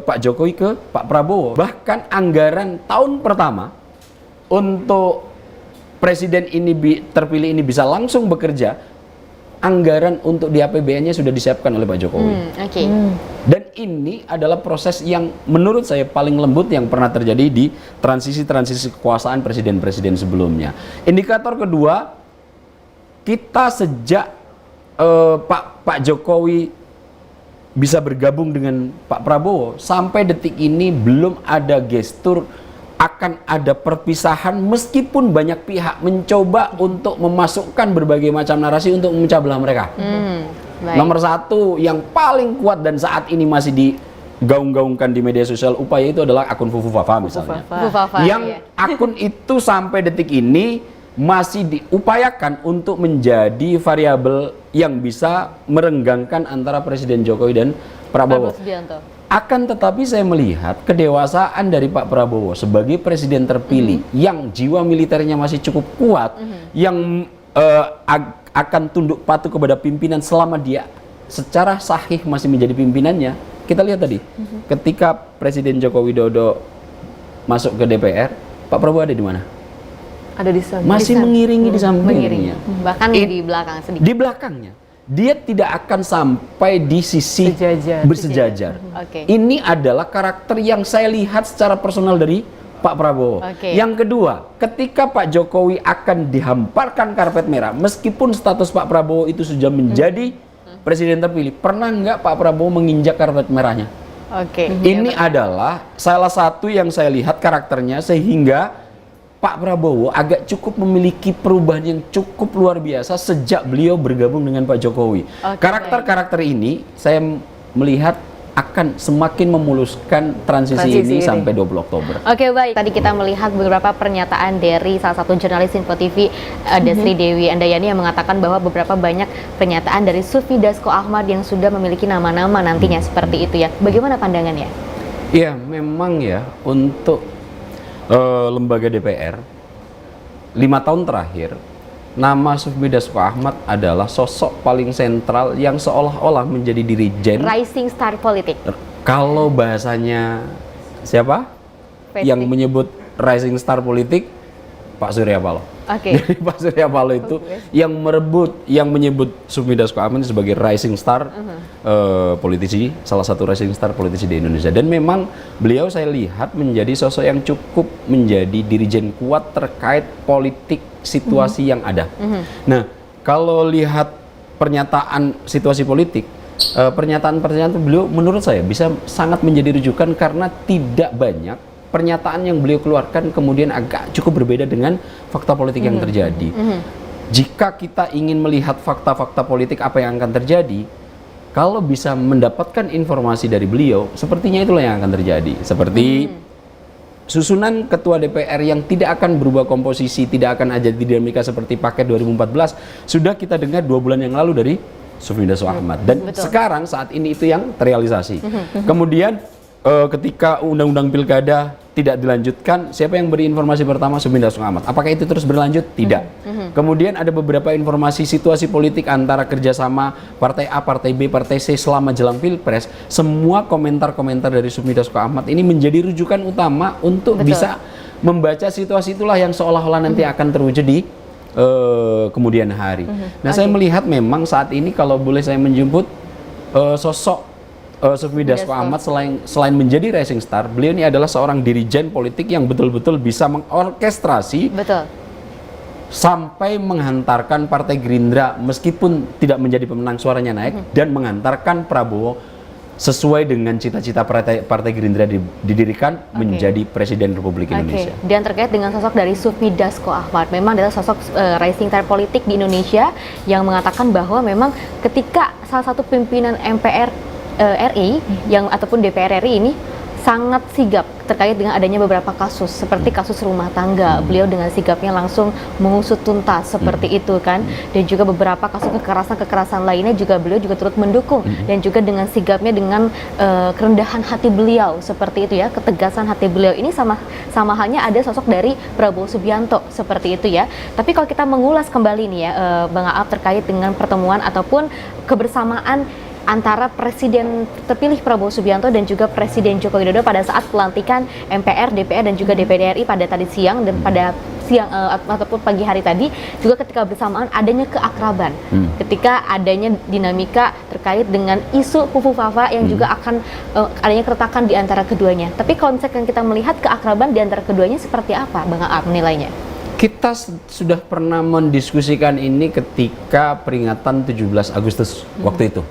S1: Pak Jokowi ke Pak Prabowo. Bahkan anggaran tahun pertama untuk presiden ini terpilih ini bisa langsung bekerja, anggaran untuk di APBN-nya sudah disiapkan oleh Pak Jokowi. Dan ini adalah proses yang menurut saya paling lembut yang pernah terjadi di transisi-transisi kekuasaan presiden-presiden sebelumnya. Indikator kedua, kita sejak Pak Jokowi bisa bergabung dengan Pak Prabowo sampai detik ini belum ada gestur akan ada perpisahan, meskipun banyak pihak mencoba untuk memasukkan berbagai macam narasi untuk memecah belah mereka. Nomor satu yang paling kuat dan saat ini masih digaung-gaungkan di media sosial upaya itu adalah akun Fufu Fafa misalnya. Yang akun itu sampai detik ini masih diupayakan untuk menjadi variabel yang bisa merenggangkan antara Presiden Jokowi dan Prabowo. Akan tetapi saya melihat kedewasaan dari Pak Prabowo sebagai presiden terpilih yang jiwa militernya masih cukup kuat, yang akan tunduk patuh kepada pimpinan selama dia secara sahih masih menjadi pimpinannya. Kita lihat tadi, ketika Presiden Joko Widodo masuk ke DPR, Pak Prabowo ada di mana? Ada di samping. Masih mengiringi di sampingnya.
S2: Bahkan di belakang sedikit.
S1: Di belakangnya. dia tidak akan sampai di sisi
S3: Sejajar.
S1: bersejajar.
S2: Oke.
S1: Ini adalah karakter yang saya lihat secara personal dari Pak Prabowo.
S2: Oke.
S1: Yang kedua, ketika Pak Jokowi akan dihamparkan karpet merah, meskipun status Pak Prabowo itu sudah menjadi presiden terpilih, pernah nggak Pak Prabowo menginjak karpet merahnya?
S2: Oke.
S1: Ini adalah salah satu yang saya lihat karakternya sehingga Pak Prabowo agak cukup memiliki perubahan yang cukup luar biasa sejak beliau bergabung dengan Pak Jokowi.
S2: Oke,
S1: Karakter-karakter ini saya melihat akan semakin memuluskan transisi ini sampai 20 Oktober.
S2: Oke, baik. Tadi kita melihat beberapa pernyataan dari salah satu jurnalis Info TV, Desri Dewi Andayani, yang mengatakan bahwa beberapa banyak pernyataan dari Sufmi Dasko Ahmad yang sudah memiliki nama-nama nantinya seperti itu ya. Bagaimana pandangannya?
S1: Iya, memang ya untuk lembaga DPR 5 tahun terakhir, nama Sufmi Dasko Ahmad adalah sosok paling sentral yang seolah-olah menjadi dirijen.
S2: Rising star politik.
S1: Kalau bahasanya siapa yang menyebut rising star politik? Pak Surya Paloh.
S2: Oke.
S1: Jadi Pak Surya Paloh itu yang menyebut Sufmi Dasko Ahmad sebagai rising star politisi, salah satu rising star politisi di Indonesia. Dan memang beliau saya lihat menjadi sosok yang cukup menjadi dirijen kuat terkait politik situasi yang ada. Nah, kalau lihat pernyataan situasi politik, pernyataan-pernyataan beliau menurut saya bisa sangat menjadi rujukan karena tidak banyak pernyataan yang beliau keluarkan kemudian agak cukup berbeda dengan fakta politik yang terjadi. Jika kita ingin melihat fakta-fakta politik apa yang akan terjadi, kalau bisa mendapatkan informasi dari beliau, sepertinya itulah yang akan terjadi. Seperti susunan ketua DPR yang tidak akan berubah komposisi, tidak akan ada dinamika seperti paket 2014, sudah kita dengar 2 bulan yang lalu dari Sufmi Dasko Ahmad. Dan sekarang saat ini itu yang terrealisasi. Kemudian ketika undang-undang pilkada tidak dilanjutkan, siapa yang beri informasi pertama? Sufmi Dasko Ahmad. Apakah itu terus berlanjut? Tidak. Kemudian ada beberapa informasi situasi politik antara kerjasama partai A, partai B, partai C selama jelang pilpres. Semua komentar-komentar dari Sufmi Dasko Ahmad ini menjadi rujukan utama untuk bisa membaca situasi itulah yang seolah-olah nanti akan terwujud di kemudian hari. Nah, saya melihat memang saat ini kalau boleh saya menjemput sosok Sufmi Dasko Ahmad selain menjadi rising star, beliau ini adalah seorang dirijen politik yang betul-betul bisa mengorkestrasi sampai menghantarkan Partai Gerindra meskipun tidak menjadi pemenang, suaranya naik, dan menghantarkan Prabowo sesuai dengan cita-cita Partai Gerindra didirikan menjadi Presiden Republik Indonesia.
S2: Dan terkait dengan sosok dari Sufmi Dasko Ahmad, memang adalah sosok rising star politik di Indonesia yang mengatakan bahwa memang ketika salah satu pimpinan MPR RI ataupun DPR RI ini sangat sigap terkait dengan adanya beberapa kasus seperti kasus rumah tangga, beliau dengan sigapnya langsung mengusut tuntas seperti itu kan, dan juga beberapa kasus kekerasan lainnya juga beliau juga turut mendukung, dan juga dengan sigapnya, dengan kerendahan hati beliau seperti itu ya, ketegasan hati beliau ini sama halnya ada sosok dari Prabowo Subianto seperti itu ya. Tapi kalau kita mengulas kembali nih ya Bang Aap terkait dengan pertemuan ataupun kebersamaan antara Presiden terpilih Prabowo Subianto dan juga Presiden Joko Widodo pada saat pelantikan MPR, DPR dan juga DPD RI pada tadi siang, dan pada siang ataupun pagi hari tadi juga ketika bersamaan adanya keakraban, ketika adanya dinamika terkait dengan isu Fufu Fafa yang juga akan adanya keretakan di antara keduanya. Tapi kalau misalkan kita melihat keakraban di antara keduanya seperti apa Bang Aap menilainya?
S1: Kita sudah pernah mendiskusikan ini ketika peringatan 17 Agustus waktu itu.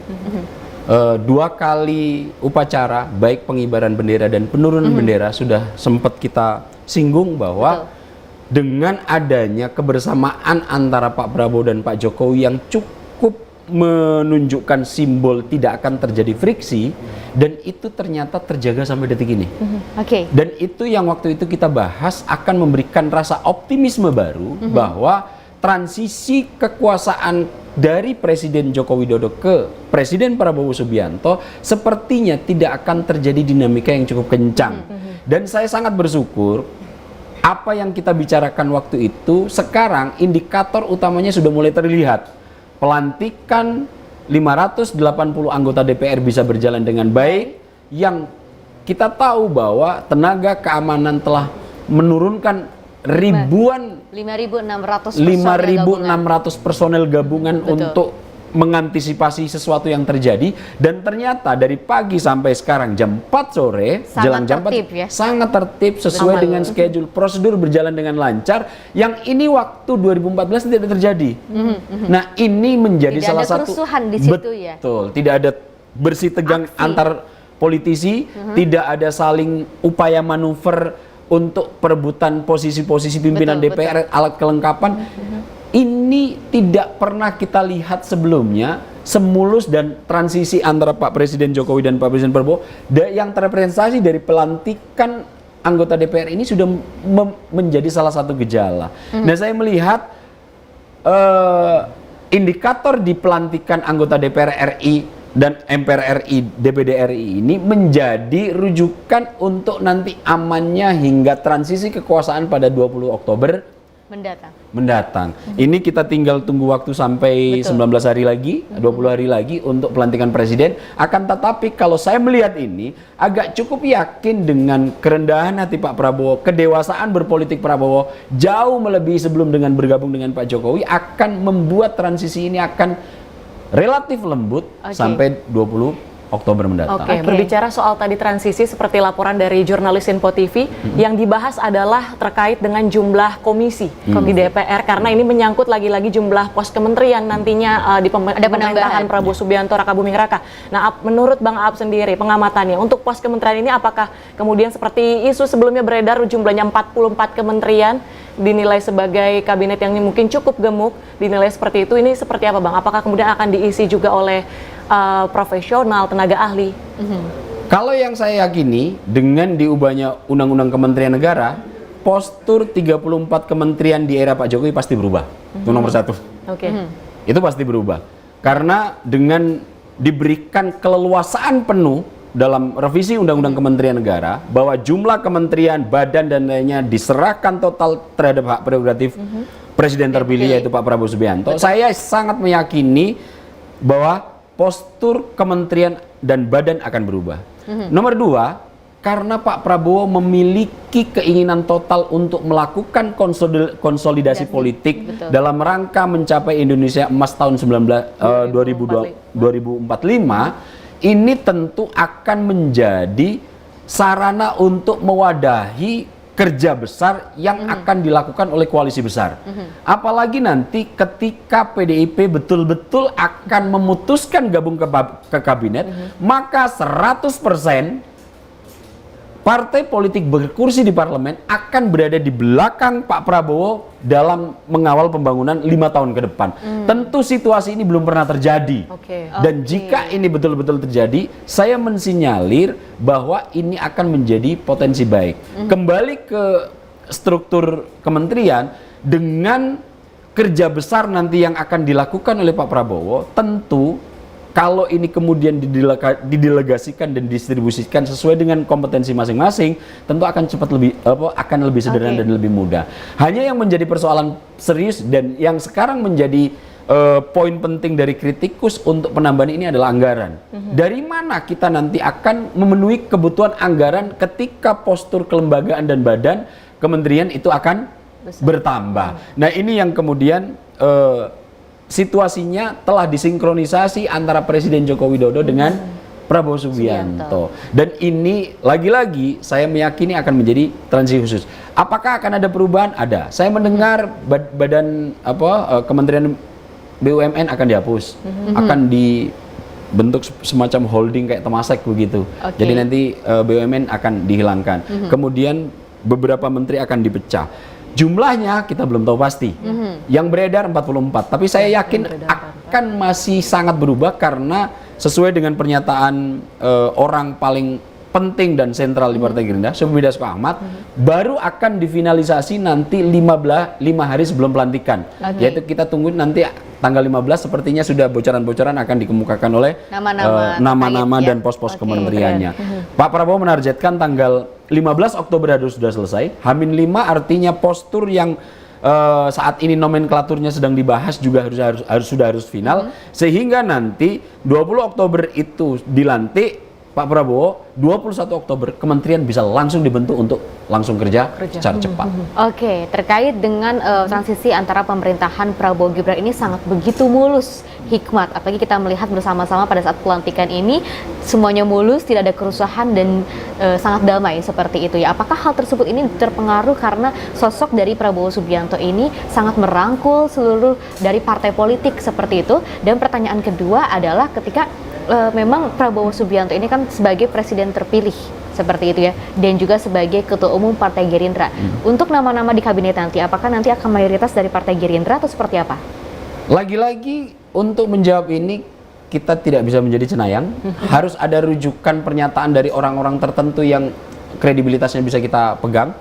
S1: 2 kali upacara, baik pengibaran bendera dan penurunan bendera, sudah sempat kita singgung bahwa dengan adanya kebersamaan antara Pak Prabowo dan Pak Jokowi yang cukup menunjukkan simbol tidak akan terjadi friksi, dan itu ternyata terjaga sampai detik ini. Dan itu yang waktu itu kita bahas akan memberikan rasa optimisme baru bahwa transisi kekuasaan dari Presiden Joko Widodo ke Presiden Prabowo Subianto sepertinya tidak akan terjadi dinamika yang cukup kencang. Dan saya sangat bersyukur apa yang kita bicarakan waktu itu sekarang indikator utamanya sudah mulai terlihat. Pelantikan 580 anggota DPR bisa berjalan dengan baik, yang kita tahu bahwa tenaga keamanan telah menurunkan ribuan
S2: 5.600
S1: personel gabungan untuk mengantisipasi sesuatu yang terjadi, dan ternyata dari pagi sampai sekarang jam 4 sore
S2: Sangat
S1: jelang jam 4
S2: tertib ya?
S1: sangat tertib sesuai
S3: Aman.
S1: dengan schedule, prosedur berjalan dengan lancar, yang ini waktu 2014 tidak terjadi. Nah, ini menjadi
S2: Tidak
S1: salah
S2: ada
S1: satu
S2: kerusuhan di situ ya?
S1: betul, tidak ada bersih tegang
S2: Aksi.
S1: antar politisi, tidak ada saling upaya manuver untuk perebutan posisi-posisi pimpinan
S2: Betul,
S1: DPR, alat kelengkapan. Ini tidak pernah kita lihat sebelumnya, semulus dan transisi antara Pak Presiden Jokowi dan Pak Presiden Prabowo, yang terrepresentasi dari pelantikan anggota DPR ini sudah menjadi salah satu gejala. Nah, saya melihat indikator di pelantikan anggota DPR RI dan MPR RI, DPD RI ini menjadi rujukan untuk nanti amannya hingga transisi kekuasaan pada 20 Oktober mendatang. Ini kita tinggal tunggu waktu sampai 19 hari lagi, 20 hari lagi untuk pelantikan presiden. Akan tetapi kalau saya melihat ini, agak cukup yakin dengan kerendahan hati Pak Prabowo, kedewasaan berpolitik Prabowo jauh melebihi sebelum dengan bergabung dengan Pak Jokowi, akan membuat transisi ini akan relatif lembut sampai 20 Oktober mendatang.
S3: Oke, berbicara soal tadi transisi, seperti laporan dari jurnalis Info TV, yang dibahas adalah terkait dengan jumlah komisi di DPR, karena ini menyangkut lagi-lagi jumlah pos kementerian nantinya di pemerintahan Prabowo Subianto Raka Buming Raka. Nah, menurut Bang Aap sendiri, pengamatannya untuk pos kementerian ini apakah kemudian seperti isu sebelumnya beredar jumlahnya 44 kementerian dinilai sebagai kabinet yang mungkin cukup gemuk, dinilai seperti itu, ini seperti apa Bang? Apakah kemudian akan diisi juga oleh profesional, tenaga ahli?
S1: Kalau yang saya yakini, dengan diubahnya Undang-Undang Kementerian Negara, postur 34 kementerian di era Pak Jokowi pasti berubah. Itu nomor satu. Itu pasti berubah. Karena dengan diberikan keleluasaan penuh dalam revisi Undang-Undang Kementerian Negara, bahwa jumlah kementerian, badan, dan lainnya diserahkan total terhadap hak prerogatif Presiden terpilih, yaitu Pak Prabowo Subianto. Saya sangat meyakini bahwa postur kementerian dan badan akan berubah. Nomor dua, karena Pak Prabowo memiliki keinginan total untuk melakukan konsolidasi politik dalam rangka mencapai Indonesia Emas tahun 2045, ini tentu akan menjadi sarana untuk mewadahi kerja besar yang akan dilakukan oleh koalisi besar. Apalagi nanti ketika PDIP betul-betul akan memutuskan gabung ke kabinet, maka 100% partai politik berkursi di parlemen akan berada di belakang Pak Prabowo dalam mengawal pembangunan 5 tahun ke depan. Tentu situasi ini belum pernah terjadi. Dan jika ini betul-betul terjadi, saya mensinyalir bahwa ini akan menjadi potensi baik. Kembali ke struktur kementerian, dengan kerja besar nanti yang akan dilakukan oleh Pak Prabowo, tentu kalau ini kemudian didelegasikan dan didistribusikan sesuai dengan kompetensi masing-masing, tentu akan akan lebih sederhana dan lebih mudah. Hanya yang menjadi persoalan serius dan yang sekarang menjadi poin penting dari kritikus untuk penambahan ini adalah anggaran. Dari mana kita nanti akan memenuhi kebutuhan anggaran ketika postur kelembagaan dan badan kementerian itu akan bertambah. Nah, ini yang kemudian situasinya telah disinkronisasi antara Presiden Joko Widodo dengan Prabowo Subianto. Dan ini lagi-lagi saya meyakini akan menjadi transisi khusus. Apakah akan ada perubahan? Ada. Saya mendengar badan Kementerian BUMN akan dihapus, akan dibentuk semacam holding kayak Temasek begitu. Jadi nanti BUMN akan dihilangkan. Kemudian beberapa menteri akan dipecah. Jumlahnya kita belum tahu pasti. Yang beredar 44, tapi saya yakin akan masih sangat berubah karena sesuai dengan pernyataan orang paling penting dan sentral di Partai Gerindra, Soebul Iman Ahmad, baru akan difinalisasi nanti 5 hari sebelum pelantikan. Yaitu kita tunggu nanti tanggal 15 sepertinya sudah bocoran-bocoran akan dikemukakan oleh nama-nama dan pos-pos kementeriannya. Pak Prabowo menargetkan tanggal 15 Oktober harus sudah selesai. H-5 artinya postur yang saat ini nomenklaturnya sedang dibahas juga harus final, sehingga nanti 20 Oktober itu dilantik, Pak Prabowo 21 Oktober kementerian bisa langsung dibentuk untuk langsung kerja secara cepat.
S2: Oke, terkait dengan transisi antara pemerintahan Prabowo Gibran ini sangat begitu mulus, hikmat. Apalagi kita melihat bersama-sama pada saat pelantikan ini semuanya mulus, tidak ada kerusuhan dan sangat damai seperti itu ya. Apakah hal tersebut ini terpengaruh karena sosok dari Prabowo Subianto ini sangat merangkul seluruh dari partai politik seperti itu? Dan pertanyaan kedua adalah ketika memang Prabowo Subianto ini kan sebagai presiden terpilih seperti itu ya, dan juga sebagai ketua umum Partai Gerindra. Untuk nama-nama di kabinet nanti, apakah nanti akan mayoritas dari Partai Gerindra atau seperti apa?
S1: Lagi-lagi untuk menjawab ini kita tidak bisa menjadi cenayang, harus ada rujukan pernyataan dari orang-orang tertentu yang kredibilitasnya bisa kita pegang.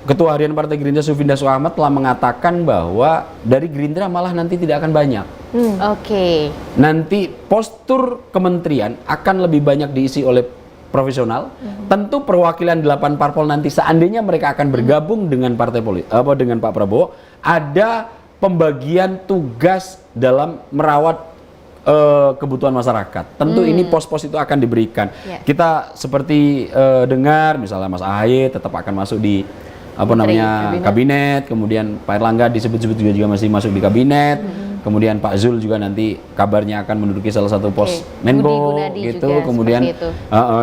S1: Ketua Harian Partai Gerindra Sufinda Ahmad telah mengatakan bahwa dari Gerindra malah nanti tidak akan banyak.
S2: Oke.
S1: Nanti postur kementerian akan lebih banyak diisi oleh profesional. Tentu perwakilan 8 parpol nanti seandainya mereka akan bergabung dengan partai politik dengan Pak Prabowo, ada pembagian tugas dalam merawat kebutuhan masyarakat. Tentu ini pos-pos itu akan diberikan. Kita seperti dengar misalnya Mas AHY tetap akan masuk di kabinet, kemudian Pak Erlangga disebut-sebut juga masih masuk di kabinet, kemudian Pak Zul juga nanti kabarnya akan menduduki salah satu pos Menko gitu, kemudian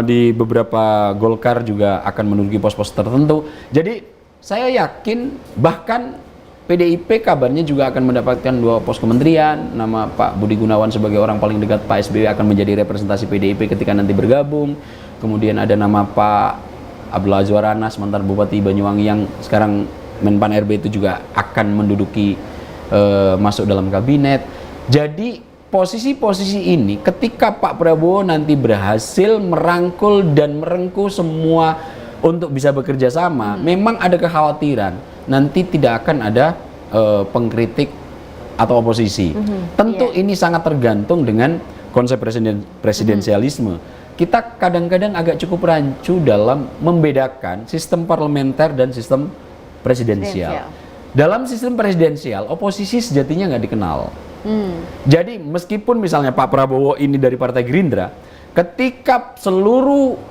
S1: di beberapa Golkar juga akan menduduki pos-pos tertentu. Jadi saya yakin bahkan PDIP kabarnya juga akan mendapatkan 2 pos kementerian. Nama Pak Budi Gunawan sebagai orang paling dekat Pak SBY akan menjadi representasi PDIP ketika nanti bergabung. Kemudian ada nama Pak Abdullah Azwar Anas, mantan Bupati Banyuwangi yang sekarang Menpan RB itu juga akan menduduki masuk dalam kabinet. Jadi posisi-posisi ini ketika Pak Prabowo nanti berhasil merangkul dan merengkuh semua untuk bisa bekerja sama, memang ada kekhawatiran nanti tidak akan ada pengkritik atau oposisi. Tentu ini sangat tergantung dengan konsep presidensialisme. Kita kadang-kadang agak cukup rancu dalam membedakan sistem parlementer dan sistem presidensial. Dalam sistem presidensial, oposisi sejatinya nggak dikenal. Jadi meskipun misalnya Pak Prabowo ini dari Partai Gerindra, ketika seluruh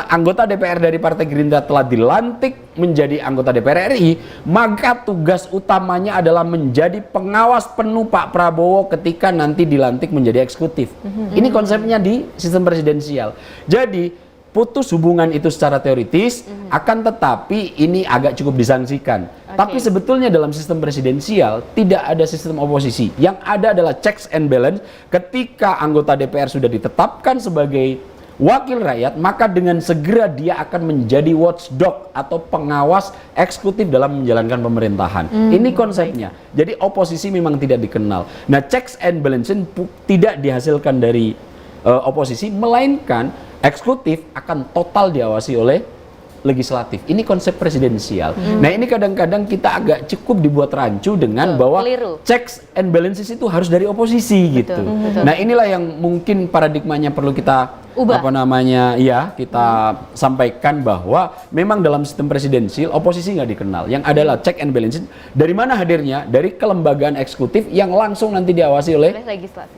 S1: anggota DPR dari Partai Gerindra telah dilantik menjadi anggota DPR RI, maka tugas utamanya adalah menjadi pengawas penuh Pak Prabowo ketika nanti dilantik menjadi eksekutif. Ini konsepnya di sistem presidensial. Jadi putus hubungan itu secara teoritis, akan tetapi ini agak cukup disangsikan. Tapi sebetulnya dalam sistem presidensial tidak ada sistem oposisi. Yang ada adalah checks and balance. Ketika anggota DPR sudah ditetapkan sebagai wakil rakyat, maka dengan segera dia akan menjadi watchdog atau pengawas eksekutif dalam menjalankan pemerintahan. Ini konsepnya. Jadi oposisi memang tidak dikenal. Nah, checks and balances tidak dihasilkan dari oposisi, melainkan eksekutif akan total diawasi oleh legislatif. Ini konsep presidensial. Nah, ini kadang-kadang kita agak cukup dibuat rancu dengan bahwa checks and balances itu harus dari oposisi gitu. Nah, inilah yang mungkin paradigmanya perlu kita kita sampaikan bahwa memang dalam sistem presidensial oposisi nggak dikenal. Yang adalah check and balances dari mana hadirnya? Dari kelembagaan eksekutif yang langsung nanti diawasi oleh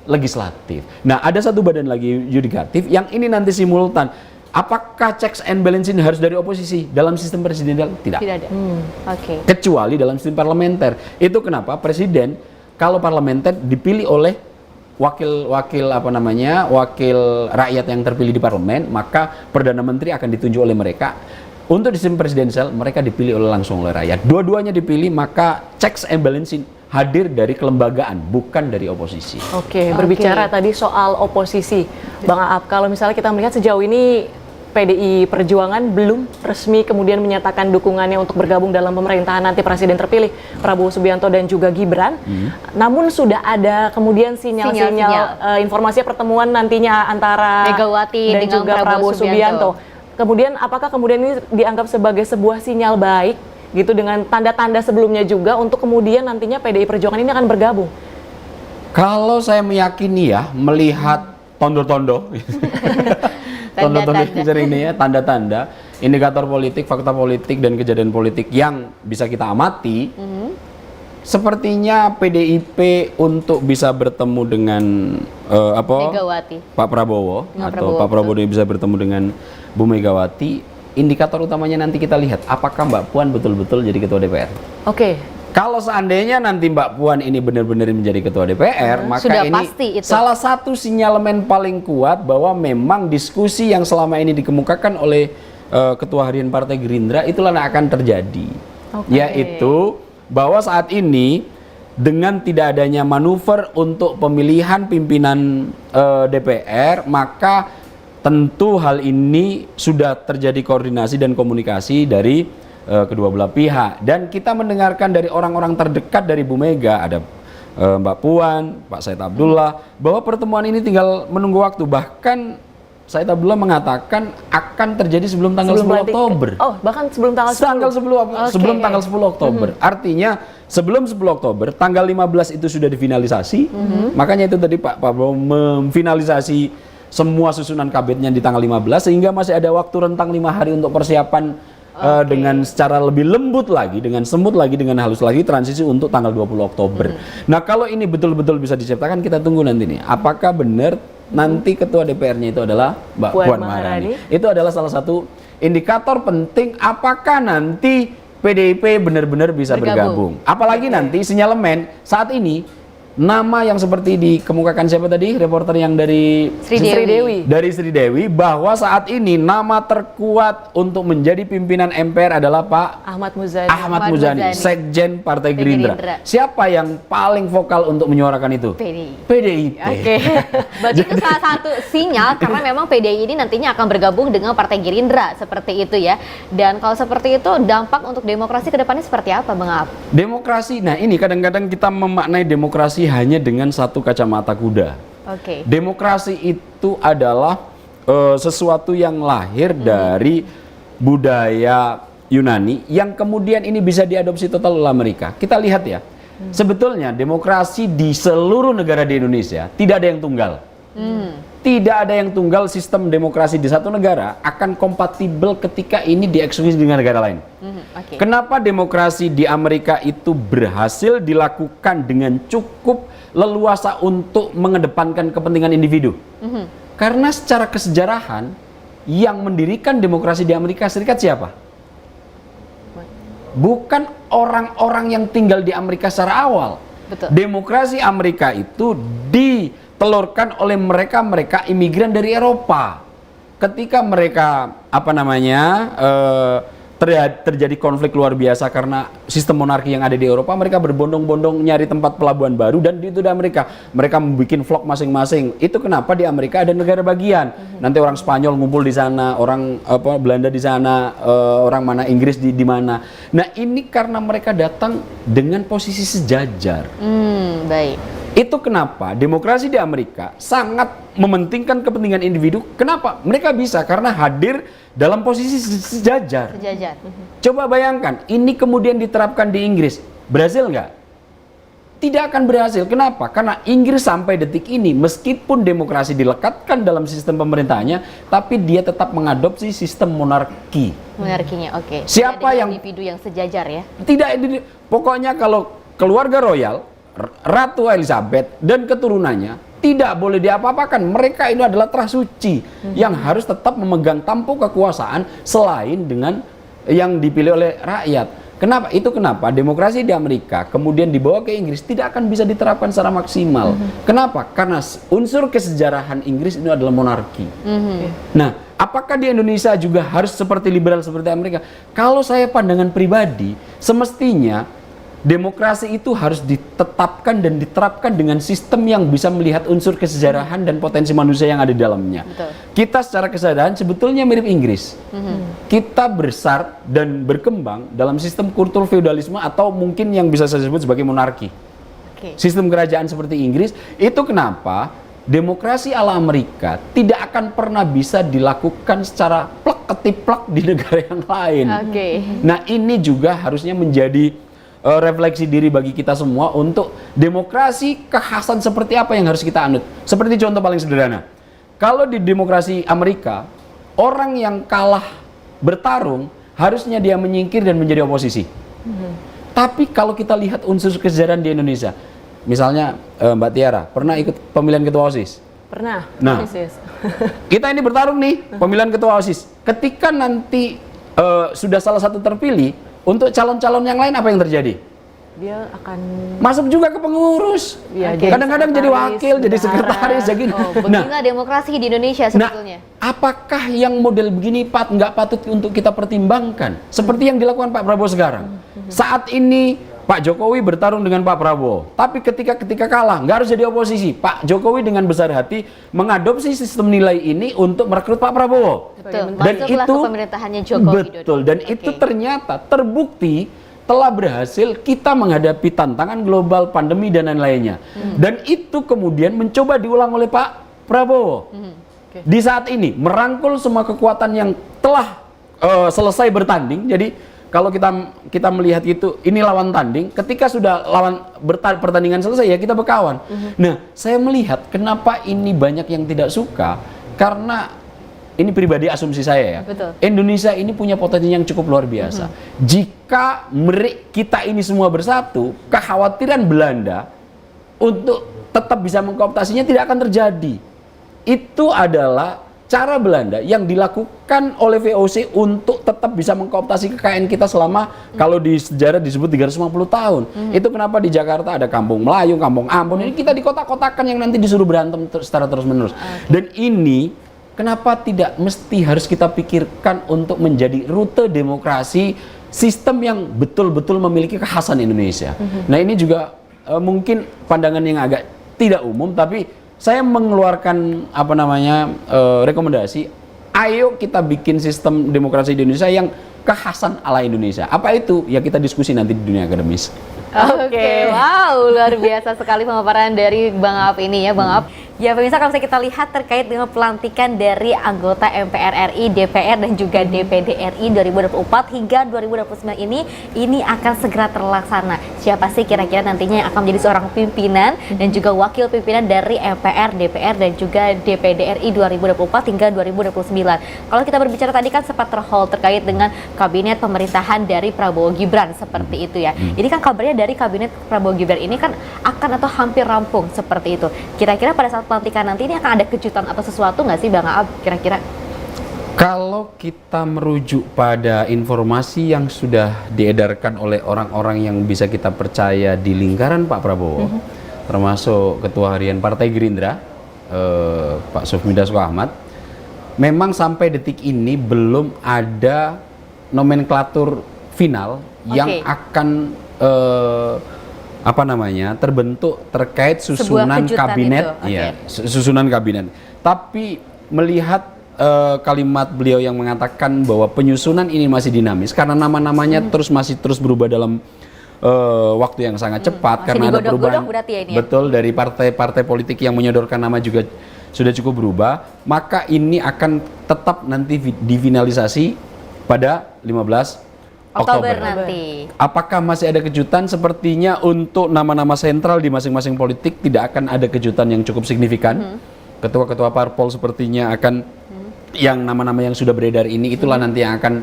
S1: legislatif. Nah, ada satu badan lagi yudikatif yang ini nanti simultan. Apakah checks and balances harus dari oposisi? Dalam sistem presidensial tidak. Tidak ada. Kecuali dalam sistem parlementer. Itu kenapa presiden kalau parlementer dipilih oleh wakil rakyat yang terpilih di parlemen, maka perdana menteri akan ditunjuk oleh mereka. Untuk sistem presidensial mereka dipilih langsung oleh rakyat. Dua-duanya dipilih, maka checks and balances hadir dari kelembagaan, bukan dari oposisi.
S3: Berbicara tadi soal oposisi, Bang Aap, kalau misalnya kita melihat sejauh ini PDI Perjuangan belum resmi kemudian menyatakan dukungannya untuk bergabung dalam pemerintahan nanti presiden terpilih Prabowo Subianto dan juga Gibran. Namun sudah ada kemudian sinyal-sinyal informasi pertemuan nantinya antara
S2: Megawati
S3: dan juga Prabowo Subianto. Kemudian apakah kemudian ini dianggap sebagai sebuah sinyal baik gitu dengan tanda-tanda sebelumnya juga untuk kemudian nantinya PDI Perjuangan ini akan bergabung?
S1: Kalau saya meyakini ya, melihat tondo-tondo tanda-tanda, indikator politik, fakta politik dan kejadian politik yang bisa kita amati, sepertinya PDIP untuk bisa bertemu dengan
S2: Megawati.
S1: Pak Prabowo atau Pak Prabowo bisa bertemu dengan Bu Megawati. Indikator utamanya nanti kita lihat apakah Mbak Puan betul-betul jadi ketua DPR.
S3: Oke.
S1: Kalau seandainya nanti Mbak Puan ini benar-benar menjadi ketua DPR, maka
S2: sudah
S1: ini
S2: pasti itu.
S1: salah satu sinyalemen paling kuat bahwa memang diskusi yang selama ini dikemukakan oleh Ketua Harian Partai Gerindra itulah yang akan terjadi. Yaitu bahwa saat ini dengan tidak adanya manuver untuk pemilihan pimpinan DPR, maka tentu hal ini sudah terjadi koordinasi dan komunikasi dari kedua belah pihak. Dan kita mendengarkan dari orang-orang terdekat dari Bu Mega, ada Mbak Puan, Pak Said Abdullah, bahwa pertemuan ini tinggal menunggu waktu. Bahkan Said Abdullah mengatakan akan terjadi sebelum tanggal 10 Oktober.
S3: Oh, bahkan sebelum tanggal 10.
S1: Sebelum tanggal 10 Oktober. Artinya sebelum 10 Oktober, tanggal 15 itu sudah difinalisasi. Makanya itu tadi Pak Prabowo memfinalisasi semua susunan kabinetnya di tanggal 15 sehingga masih ada waktu rentang 5 hari untuk persiapan dengan secara lebih lembut lagi, dengan semut lagi, dengan halus lagi transisi untuk tanggal 20 Oktober. Nah, kalau ini betul-betul bisa diciptakan, kita tunggu nanti nih. Apakah benar nanti ketua DPR-nya itu adalah Mbak Puan Maharani? Itu adalah salah satu indikator penting apakah nanti PDIP benar-benar bisa bergabung. Apalagi nanti sinyalemen saat ini nama yang seperti dikemukakan siapa tadi reporter yang dari
S2: Sri Dewi.
S1: Dari Sri Dewi, bahwa saat ini nama terkuat untuk menjadi pimpinan MPR adalah Pak
S3: Ahmad Muzani.
S1: Ahmad Muzani, Sekjen Partai Gerindra. Siapa yang paling vokal untuk menyuarakan itu? PDIP.
S2: Oke. Berarti itu salah satu sinyal karena memang PDI ini nantinya akan bergabung dengan Partai Gerindra seperti itu ya. Dan kalau seperti itu dampak untuk demokrasi ke depannya seperti apa, Bang Ab?
S1: Demokrasi. Nah, ini kadang-kadang kita memaknai demokrasi hanya dengan satu kacamata kuda.
S2: Oke.
S1: Demokrasi itu adalah sesuatu yang lahir dari budaya Yunani yang kemudian ini bisa diadopsi total oleh Amerika. Kita lihat ya, sebetulnya demokrasi di seluruh negara di Indonesia tidak ada yang tunggal. Tidak ada yang tunggal. Sistem demokrasi di satu negara akan kompatibel ketika ini dieksekusi dengan negara lain. Kenapa demokrasi di Amerika itu berhasil dilakukan dengan cukup leluasa untuk mengedepankan kepentingan individu? Karena secara kesejarahan yang mendirikan demokrasi di Amerika Serikat siapa? Bukan orang-orang yang tinggal di Amerika secara awal.
S2: Betul. Demokrasi
S1: Amerika itu ditelurkan oleh mereka imigran dari Eropa. Ketika mereka terjadi konflik luar biasa karena sistem monarki yang ada di Eropa, mereka berbondong-bondong nyari tempat pelabuhan baru dan itu di Amerika. Mereka membuat vlog masing-masing. Itu kenapa di Amerika ada negara bagian. Nanti orang Spanyol ngumpul di sana, orang Belanda di sana, orang mana Inggris di mana. Nah, ini karena mereka datang dengan posisi sejajar.
S2: Baik.
S1: Itu kenapa demokrasi di Amerika sangat mementingkan kepentingan individu. Kenapa? Mereka bisa karena hadir dalam posisi sejajar. Coba bayangkan, ini kemudian diterapkan di Inggris. Berhasil nggak? Tidak akan berhasil. Kenapa? Karena Inggris sampai detik ini, meskipun demokrasi dilekatkan dalam sistem pemerintahannya, tapi dia tetap mengadopsi sistem monarki.
S2: Monarkinya, oke.
S1: Siapa yang
S2: individu yang sejajar ya?
S1: Tidak, pokoknya kalau keluarga royal, Ratu Elizabeth dan keturunannya tidak boleh diapa-apakan. Mereka ini adalah trasuci yang harus tetap memegang tampuk kekuasaan selain dengan yang dipilih oleh rakyat. Kenapa? Itu kenapa demokrasi di Amerika kemudian dibawa ke Inggris tidak akan bisa diterapkan secara maksimal. Kenapa? Karena unsur kesejarahan Inggris ini adalah monarki. Nah, apakah di Indonesia juga harus seperti liberal seperti Amerika? Kalau saya pandangan pribadi, semestinya demokrasi itu harus ditetapkan dan diterapkan dengan sistem yang bisa melihat unsur kesejarahan dan potensi manusia yang ada di dalamnya.
S2: Betul.
S1: Kita secara kesejarahan sebetulnya mirip Inggris. Kita besar dan berkembang dalam sistem kultur feudalisme atau mungkin yang bisa saya sebut sebagai monarki. Sistem kerajaan seperti Inggris. Itu kenapa demokrasi ala Amerika tidak akan pernah bisa dilakukan secara plek-ketiplek di negara yang lain. Nah, ini juga harusnya menjadi refleksi diri bagi kita semua untuk demokrasi kekhasan seperti apa yang harus kita anut. Seperti contoh paling sederhana, kalau di demokrasi Amerika, orang yang kalah bertarung harusnya dia menyingkir dan menjadi oposisi. Tapi kalau kita lihat unsur kesejahteraan di Indonesia, misalnya Mbak Tiara pernah ikut pemilihan ketua OSIS?
S3: Pernah.
S1: Nah, kita ini bertarung nih pemilihan ketua OSIS. Ketika nanti sudah salah satu terpilih, untuk calon-calon yang lain apa yang terjadi?
S3: Dia akan
S1: masuk juga ke pengurus.
S3: Ya,
S1: kadang-kadang jadi wakil, jadi sekretaris, jadi.
S2: Beginilah demokrasi di Indonesia sebetulnya.
S1: Apakah yang model begini nggak patut untuk kita pertimbangkan? Seperti yang dilakukan Pak Prabowo sekarang. Saat ini Pak Jokowi bertarung dengan Pak Prabowo, tapi ketika kalah nggak harus jadi oposisi. Pak Jokowi dengan besar hati mengadopsi sistem nilai ini untuk merekrut Pak Prabowo.
S2: Betul.
S1: Dan
S2: masuklah
S1: itu
S2: ke pemerintahannya Jokowi.
S1: betul. Dan itu ternyata terbukti telah berhasil kita menghadapi tantangan global, pandemi dan lain-lainnya. Dan itu kemudian mencoba diulang oleh Pak Prabowo. Di saat ini merangkul semua kekuatan yang telah selesai bertanding. Jadi kalau kita melihat itu, ini lawan tanding. Ketika sudah pertandingan selesai ya kita berkawan. Nah, saya melihat kenapa ini banyak yang tidak suka karena ini pribadi asumsi saya ya.
S2: Betul.
S1: Indonesia ini punya potensi yang cukup luar biasa. Jika kita ini semua bersatu, kekhawatiran Belanda untuk tetap bisa mengkooptasinya tidak akan terjadi. Itu adalah cara Belanda yang dilakukan oleh VOC untuk tetap bisa mengkooptasi kekayaan kita selama kalau di sejarah disebut 350 tahun. Itu kenapa di Jakarta ada kampung Melayu, kampung Ambon. Ini kita di kota-kotakan yang nanti disuruh berantem secara terus-menerus. Dan ini kenapa tidak mesti harus kita pikirkan untuk menjadi rute demokrasi sistem yang betul-betul memiliki kekhasan Indonesia. Nah, ini juga mungkin pandangan yang agak tidak umum, tapi saya mengeluarkan rekomendasi, ayo kita bikin sistem demokrasi di Indonesia yang kekhasan ala Indonesia. Apa itu? Ya kita diskusi nanti di dunia akademis.
S2: Oke, wow, luar biasa sekali pemaparan dari Bang Aap ini ya, Bang Aap. Ya pemirsa, kalau bisa kita lihat terkait dengan pelantikan dari anggota MPR RI, DPR dan juga DPD RI 2024 hingga 2029 ini akan segera terlaksana. Siapa sih kira-kira nantinya yang akan menjadi seorang pimpinan dan juga wakil pimpinan dari MPR, DPR dan juga DPD RI 2024 hingga 2029. Kalau kita berbicara tadi kan sempat terhold terkait dengan kabinet pemerintahan dari Prabowo Gibran seperti itu ya. Jadi kan kabarnya dari kabinet Prabowo Gibran ini kan akan atau hampir rampung seperti itu. Kira-kira pada saat pelantikan nanti ini akan ada kejutan atau sesuatu nggak sih Bang Aap kira-kira?
S1: Kalau kita merujuk pada informasi yang sudah diedarkan oleh orang-orang yang bisa kita percaya di lingkaran Pak Prabowo, termasuk Ketua Harian Partai Gerindra, Pak Sufmi Dasko Ahmad, memang sampai detik ini belum ada nomenklatur final yang akan terbentuk terkait susunan kabinet, susunan kabinet. Tapi melihat kalimat beliau yang mengatakan bahwa penyusunan ini masih dinamis karena nama-namanya masih terus berubah dalam waktu yang sangat cepat karena ada perubahan betul dari partai-partai politik yang menyodorkan nama juga sudah cukup berubah, maka ini akan tetap nanti difinalisasi pada 15 Oktober
S2: nanti.
S1: Apakah masih ada kejutan? Sepertinya untuk nama-nama sentral di masing-masing politik tidak akan ada kejutan yang cukup signifikan. Ketua-ketua parpol sepertinya akan yang nama-nama yang sudah beredar ini itulah nanti yang akan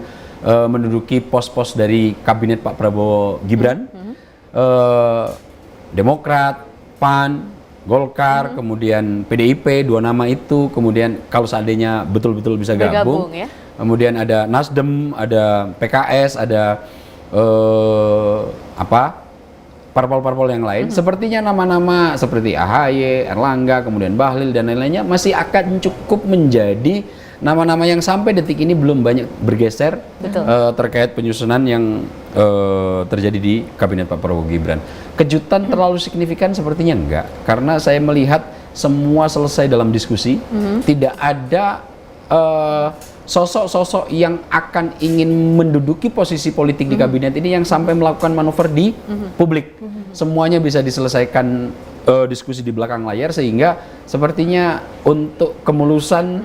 S1: menduduki pos-pos dari kabinet Pak Prabowo Gibran. Demokrat, PAN, Golkar, kemudian PDIP, dua nama itu, kemudian kalau seandainya betul-betul bisa gabung ya. Kemudian ada Nasdem, ada PKS, ada parpol-parpol yang lain. Sepertinya nama-nama seperti AHY, Erlangga, kemudian Bahlil dan lain-lainnya masih akan cukup menjadi nama-nama yang sampai detik ini belum banyak bergeser terkait penyusunan yang terjadi di kabinet Pak Prabowo Gibran. Kejutan terlalu signifikan sepertinya enggak, karena saya melihat semua selesai dalam diskusi, tidak ada sosok-sosok yang akan ingin menduduki posisi politik di kabinet ini yang sampai melakukan manuver di publik. Semuanya bisa diselesaikan diskusi di belakang layar, sehingga sepertinya untuk kemulusan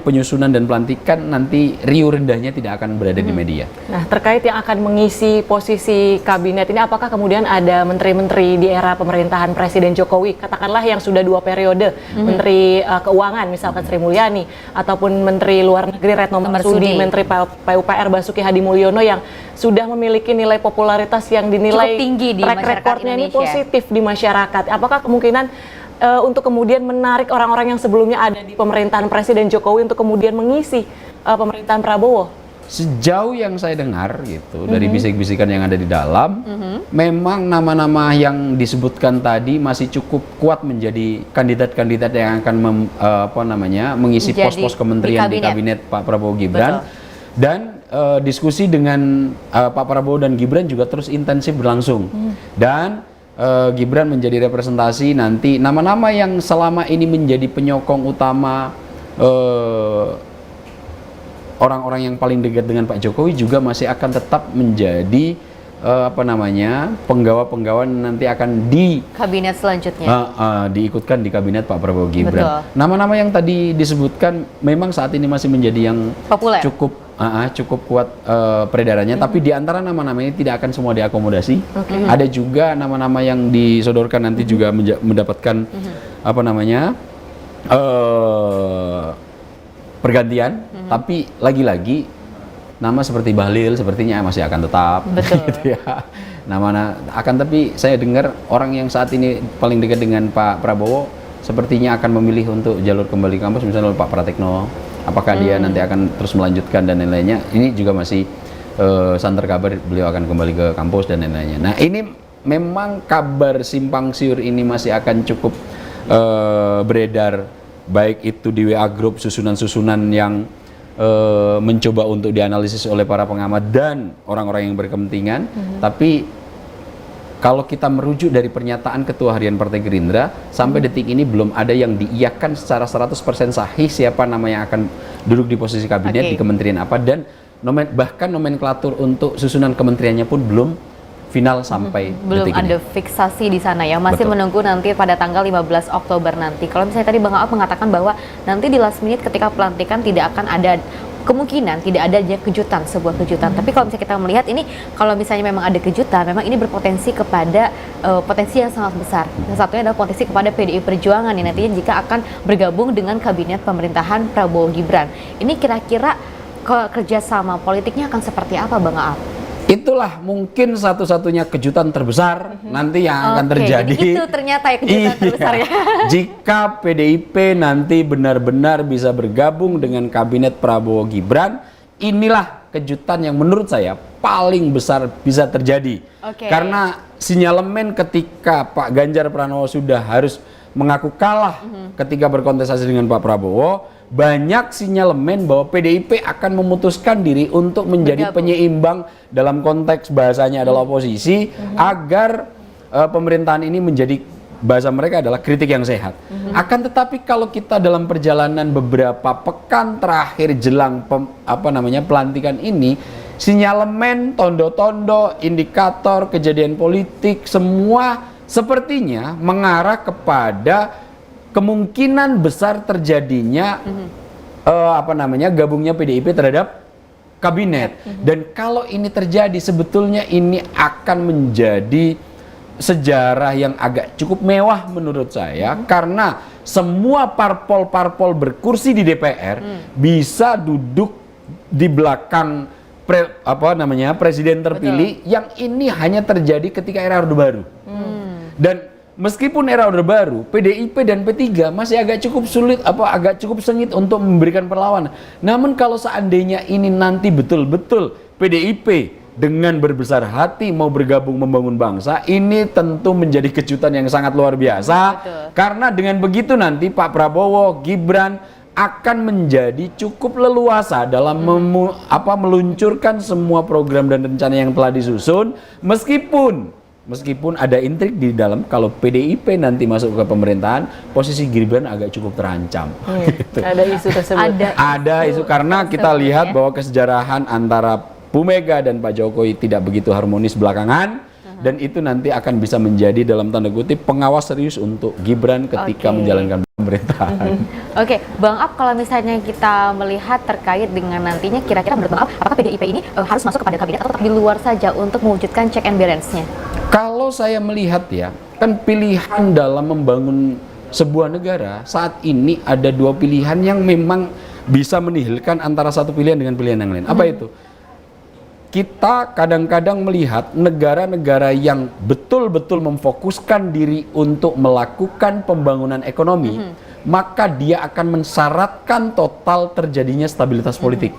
S1: penyusunan dan pelantikan nanti riuh rendahnya tidak akan berada di media.
S3: Nah, terkait yang akan mengisi posisi kabinet ini, apakah kemudian ada menteri-menteri di era pemerintahan Presiden Jokowi, katakanlah yang sudah 2 periode, Menteri Keuangan misalkan Sri Mulyani, ataupun Menteri Luar Negeri Retno Marsudi, Menteri PUPR Basuki Hadi Mulyono yang sudah memiliki nilai popularitas yang dinilai
S2: cukup tinggi di
S3: track
S2: masyarakat
S3: recordnya ini
S2: Indonesia.
S3: positif di masyarakat. Apakah kemungkinan untuk kemudian menarik orang-orang yang sebelumnya ada di pemerintahan Presiden Jokowi untuk kemudian mengisi pemerintahan Prabowo?
S1: Sejauh yang saya dengar gitu dari bisik-bisikan yang ada di dalam, memang nama-nama yang disebutkan tadi masih cukup kuat menjadi kandidat-kandidat yang akan mengisi
S2: Menjadi
S1: pos-pos kementerian di kabinet Pak Prabowo Gibran. Dan diskusi dengan Pak Prabowo dan Gibran juga terus intensif berlangsung. Dan Gibran menjadi representasi nanti nama-nama yang selama ini menjadi penyokong utama orang-orang yang paling dekat dengan Pak Jokowi juga masih akan tetap menjadi penggawa-penggawa nanti akan di
S2: Kabinet selanjutnya.
S1: diikutkan di kabinet Pak Prabowo Gibran.
S2: Betul.
S1: Nama-nama yang tadi disebutkan memang saat ini masih menjadi yang
S2: Populer.
S1: cukup kuat peredarannya, tapi di antara nama-nama ini tidak akan semua diakomodasi. Ada juga nama-nama yang disodorkan nanti juga mendapatkan pergantian, tapi lagi-lagi nama seperti Bahlil sepertinya masih akan tetap.
S2: Betul.
S1: Gitu ya. Tapi saya dengar orang yang saat ini paling dekat dengan Pak Prabowo sepertinya akan memilih untuk jalur kembali kampus, misalnya Pak Pratikno. Apakah dia nanti akan terus melanjutkan dan lain-lainnya? Ini juga masih santer kabar beliau akan kembali ke kampus dan lain-lainnya. Nah, ini memang kabar simpang siur ini masih akan cukup beredar, baik itu di WA Group, susunan-susunan yang mencoba untuk dianalisis oleh para pengamat dan orang-orang yang berkepentingan. Tapi kalau kita merujuk dari pernyataan Ketua Harian Partai Gerindra, sampai detik ini belum ada yang diiyakan secara 100% sahih siapa nama yang akan duduk di posisi kabinet di kementerian apa, dan bahkan nomenklatur untuk susunan kementeriannya pun belum final sampai
S2: belum
S1: detik
S2: ada
S1: ini.
S2: fiksasi di sana ya, masih
S1: Betul.
S2: menunggu nanti pada tanggal 15 Oktober nanti. Kalau misalnya tadi Bang Aap mengatakan bahwa nanti di last minute ketika pelantikan tidak akan ada kemungkinan tidak ada kejutan, sebuah kejutan. Tapi kalau misalnya kita melihat ini, kalau misalnya memang ada kejutan, memang ini berpotensi kepada potensi yang sangat besar. Salah satunya adalah potensi kepada PDI Perjuangan yang nantinya jika akan bergabung dengan kabinet pemerintahan Prabowo Gibran. Ini kira-kira kerjasama politiknya akan seperti apa, Bang Aap?
S1: Itulah mungkin satu-satunya kejutan terbesar nanti yang akan terjadi.
S2: Itu ternyata ya kejutan terbesar ya.
S1: Jika PDIP nanti benar-benar bisa bergabung dengan kabinet Prabowo Gibran, inilah kejutan yang menurut saya paling besar bisa terjadi. Karena sinyalemen ketika Pak Ganjar Pranowo sudah harus mengaku kalah ketika berkontestasi dengan Pak Prabowo, banyak sinyalemen bahwa PDIP akan memutuskan diri untuk menjadi penyeimbang, dalam konteks bahasanya adalah oposisi, agar pemerintahan ini menjadi, bahasa mereka adalah kritik yang sehat. Akan tetapi kalau kita dalam perjalanan beberapa pekan terakhir jelang pelantikan ini, sinyalemen, tondo-tondo, indikator, kejadian politik, semua sepertinya mengarah kepada kemungkinan besar terjadinya gabungnya PDIP terhadap kabinet. Dan kalau ini terjadi, sebetulnya ini akan menjadi sejarah yang agak cukup mewah menurut saya, karena semua parpol-parpol berkursi di DPR bisa duduk di belakang presiden terpilih. Yang ini hanya terjadi ketika era Orde Baru. Dan meskipun era Orde Baru, PDIP dan P3 masih agak cukup sengit untuk memberikan perlawanan. Namun kalau seandainya ini nanti betul-betul PDIP dengan berbesar hati mau bergabung membangun bangsa, ini tentu menjadi kejutan yang sangat luar biasa. Karena dengan begitu nanti Pak Prabowo, Gibran akan menjadi cukup leluasa dalam meluncurkan semua program dan rencana yang telah disusun, meskipun ada intrik di dalam. Kalau PDIP nanti masuk ke pemerintahan, posisi Gibran agak cukup terancam. Gitu.
S3: Ada isu tersebut.
S1: Ada isu karena kita lihat bahwa kesejarahan antara Bu Mega dan Pak Jokowi tidak begitu harmonis belakangan, dan itu nanti akan bisa menjadi dalam tanda kutip pengawas serius untuk Gibran ketika menjalankan pemerintahan.
S2: Oke, Bang Ab, kalau misalnya kita melihat terkait dengan nantinya kira-kira menurut Bang Ab, apakah PDIP ini harus masuk kepada kabinet atau tetap di luar saja untuk mewujudkan check and balance-nya?
S1: Kalau saya melihat ya, kan pilihan dalam membangun sebuah negara saat ini ada dua pilihan yang memang bisa menihilkan antara satu pilihan dengan pilihan yang lain. Apa itu? Kita kadang-kadang melihat negara-negara yang betul-betul memfokuskan diri untuk melakukan pembangunan ekonomi, maka dia akan mensyaratkan total terjadinya stabilitas politik.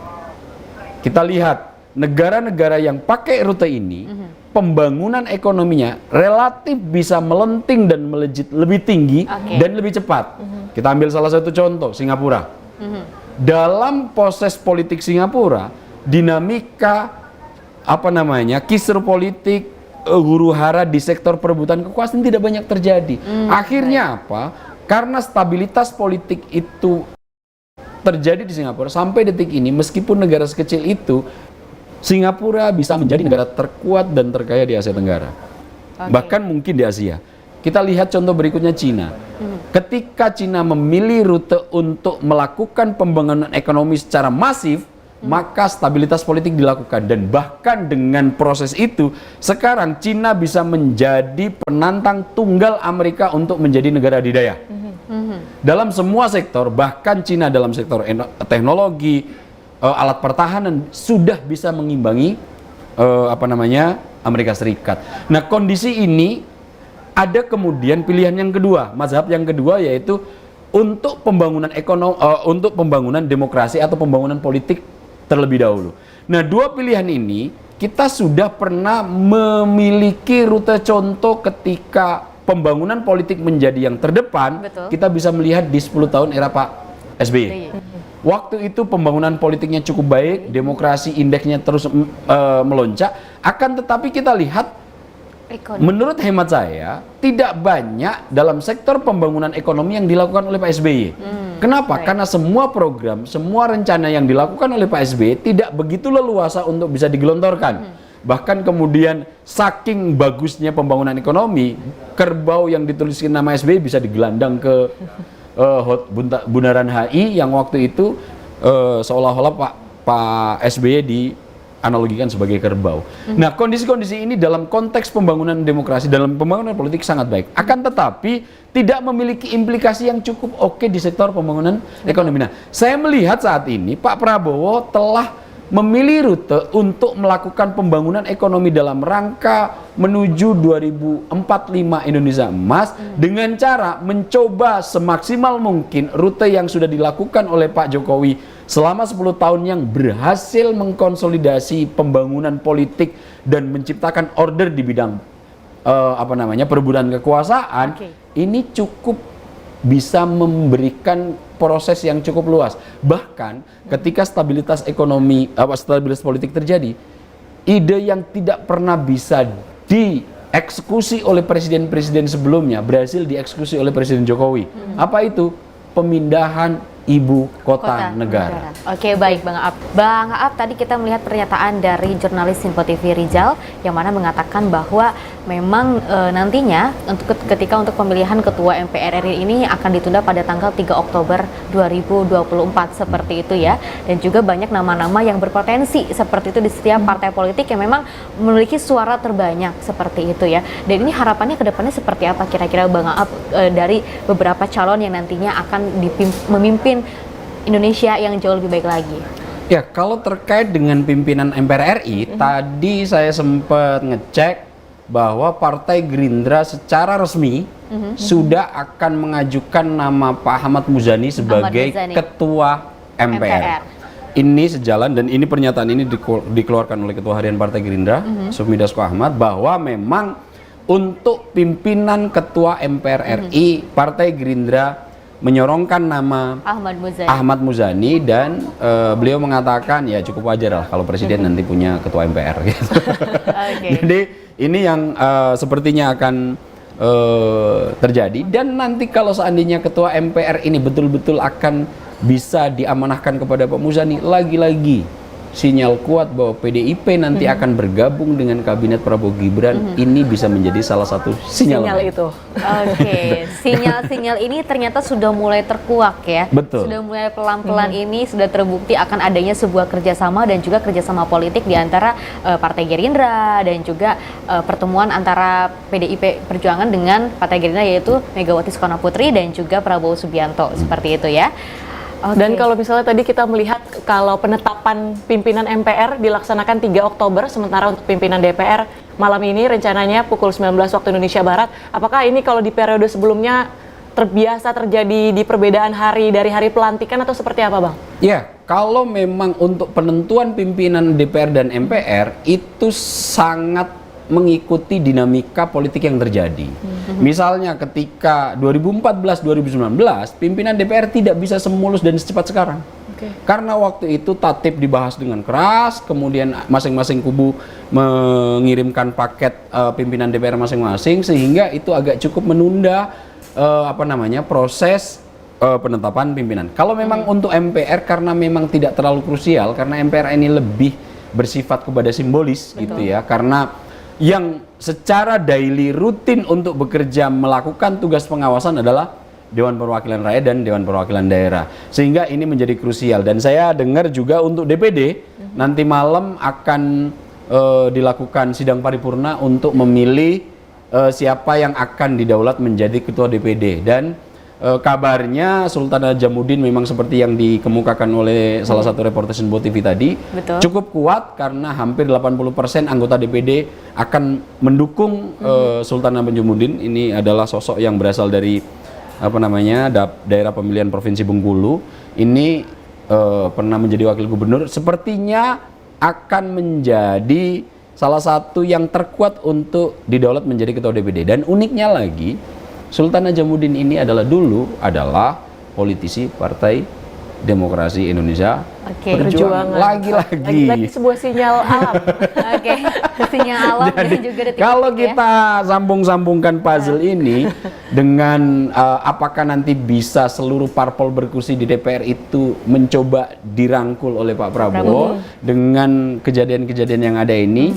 S1: Kita lihat negara-negara yang pakai rute ini, pembangunan ekonominya relatif bisa melenting dan melejit lebih tinggi dan lebih cepat. Kita ambil salah satu contoh, Singapura. Dalam proses politik Singapura, dinamika kisru politik, huru-hara di sektor perebutan kekuasaan tidak banyak terjadi. Akhirnya apa? Karena stabilitas politik itu terjadi di Singapura sampai detik ini, meskipun negara sekecil itu, Singapura bisa menjadi negara terkuat dan terkaya di Asia Tenggara. Bahkan mungkin di Asia. Kita lihat contoh berikutnya, Cina. Ketika Cina memilih rute untuk melakukan pembangunan ekonomi secara masif, maka stabilitas politik dilakukan, dan bahkan dengan proses itu sekarang Cina bisa menjadi penantang tunggal Amerika untuk menjadi negara adidaya dalam semua sektor. Bahkan Cina dalam sektor teknologi, alat pertahanan sudah bisa mengimbangi Amerika Serikat. Nah, kondisi ini ada kemudian pilihan yang kedua, mazhab yang kedua, yaitu untuk pembangunan untuk pembangunan demokrasi atau pembangunan politik terlebih dahulu. Nah, dua pilihan ini kita sudah pernah memiliki rute contoh ketika pembangunan politik menjadi yang terdepan.
S2: Betul.
S1: Kita bisa melihat di 10 tahun era Pak SBY. Waktu itu pembangunan politiknya cukup baik, demokrasi indeksnya terus melonjak. Akan tetapi kita lihat, menurut hemat saya, tidak banyak dalam sektor pembangunan ekonomi yang dilakukan oleh Pak SBY. Kenapa? Karena semua program, semua rencana yang dilakukan oleh Pak SBY tidak begitu leluasa untuk bisa digelontorkan. Bahkan kemudian saking bagusnya pembangunan ekonomi, kerbau yang dituliskan nama SBY bisa digelandang ke Bundaran HI yang waktu itu seolah-olah Pak SBY dianalogikan sebagai kerbau. Nah, kondisi-kondisi ini dalam konteks pembangunan demokrasi, dalam pembangunan politik sangat baik. Akan tetapi tidak memiliki implikasi yang cukup oke di sektor pembangunan ekonomi. Nah, saya melihat saat ini Pak Prabowo telah memilih rute untuk melakukan pembangunan ekonomi dalam rangka menuju 2045 Indonesia Emas dengan cara mencoba semaksimal mungkin rute yang sudah dilakukan oleh Pak Jokowi selama 10 tahun yang berhasil mengkonsolidasi pembangunan politik dan menciptakan order di bidang perebutan kekuasaan. Ini cukup bisa memberikan proses yang cukup luas. Bahkan ketika stabilitas ekonomi, stabilitas politik terjadi, ide yang tidak pernah bisa dieksekusi oleh presiden-presiden sebelumnya berhasil dieksekusi oleh Presiden Jokowi. Apa itu? Pemindahan ibu kota negara.
S2: Oke, baik Bang Aap. Bang Aap, tadi kita melihat pernyataan dari jurnalis Info TV Rizal yang mana mengatakan bahwa memang nantinya ketika untuk pemilihan ketua MPR RI ini akan ditunda pada tanggal 3 Oktober 2024 seperti itu ya. Dan juga banyak nama-nama yang berpotensi seperti itu di setiap partai politik yang memang memiliki suara terbanyak seperti itu ya. Dan ini harapannya ke depannya seperti apa kira-kira Bang Aap dari beberapa calon yang nantinya akan memimpin Indonesia yang jauh lebih baik lagi?
S1: Ya, kalau terkait dengan pimpinan MPR RI, tadi saya sempat ngecek bahwa Partai Gerindra secara resmi sudah akan mengajukan nama Pak Ahmad Muzani sebagai Ketua MPR. Ini sejalan, dan ini pernyataan ini dikeluarkan oleh Ketua Harian Partai Gerindra, Sufmi Dasko Ahmad, bahwa memang untuk pimpinan Ketua MPR RI, Partai Gerindra menyorongkan nama Ahmad Muzani dan beliau mengatakan ya cukup wajar lah kalau presiden nanti punya ketua MPR gitu. Jadi ini yang sepertinya akan terjadi, dan nanti kalau seandainya ketua MPR ini betul-betul akan bisa diamanahkan kepada Pak Muzani, lagi-lagi sinyal kuat bahwa PDIP nanti akan bergabung dengan kabinet Prabowo Gibran, ini bisa menjadi salah satu sinyal
S3: itu.
S2: Oke, sinyal-sinyal ini ternyata sudah mulai terkuak ya.
S1: Betul.
S2: Sudah mulai pelan-pelan ini sudah terbukti akan adanya sebuah kerjasama dan juga kerjasama politik di antara Partai Gerindra dan juga pertemuan antara PDIP Perjuangan dengan Partai Gerindra, yaitu Megawati Soekarno Putri dan juga Prabowo Subianto, seperti itu ya. Okay.
S3: Dan kalau misalnya tadi kita melihat kalau penetapan pimpinan MPR dilaksanakan 3 Oktober, sementara untuk pimpinan DPR malam ini rencananya pukul 19 waktu Indonesia Barat. Apakah ini kalau di periode sebelumnya terbiasa terjadi di perbedaan hari dari hari pelantikan atau seperti apa, Bang?
S1: Ya, kalau memang untuk penentuan pimpinan DPR dan MPR itu sangat mengikuti dinamika politik yang terjadi. Misalnya ketika 2014-2019 pimpinan DPR tidak bisa semulus dan secepat sekarang. Karena waktu itu tatip dibahas dengan keras, kemudian masing-masing kubu mengirimkan paket pimpinan DPR masing-masing, sehingga itu agak cukup menunda proses penetapan pimpinan. Kalau memang untuk MPR karena memang tidak terlalu krusial, karena MPR ini lebih bersifat kepada simbolis. Betul. Gitu ya, karena yang secara daily rutin untuk bekerja melakukan tugas pengawasan adalah Dewan Perwakilan Rakyat dan Dewan Perwakilan Daerah, sehingga ini menjadi krusial. Dan saya dengar juga untuk DPD nanti malam akan dilakukan sidang paripurna untuk memilih siapa yang akan didaulat menjadi ketua DPD. Dan kabarnya Sultan Najamuddin memang seperti yang dikemukakan oleh salah satu reporter Sinbo TV tadi. Betul. Cukup kuat karena hampir 80% anggota DPD akan mendukung Sultan Najamuddin. Ini adalah sosok yang berasal dari daerah pemilihan Provinsi Bengkulu. Ini pernah menjadi wakil gubernur, sepertinya akan menjadi salah satu yang terkuat untuk didaulat menjadi ketua DPD. Dan uniknya lagi, Sultan Najamuddin ini adalah politisi Partai Demokrasi Indonesia Perjuangan. Lagi-lagi
S3: sebuah sinyal alam.
S2: Oke, sinyal alam.
S1: Jadi,
S2: dan juga detik-detik
S1: kalau
S2: ya.
S1: kita sambung-sambungkan puzzle ini dengan apakah nanti bisa seluruh parpol berkursi di DPR itu mencoba dirangkul oleh Pak Prabowo dengan kejadian-kejadian yang ada ini,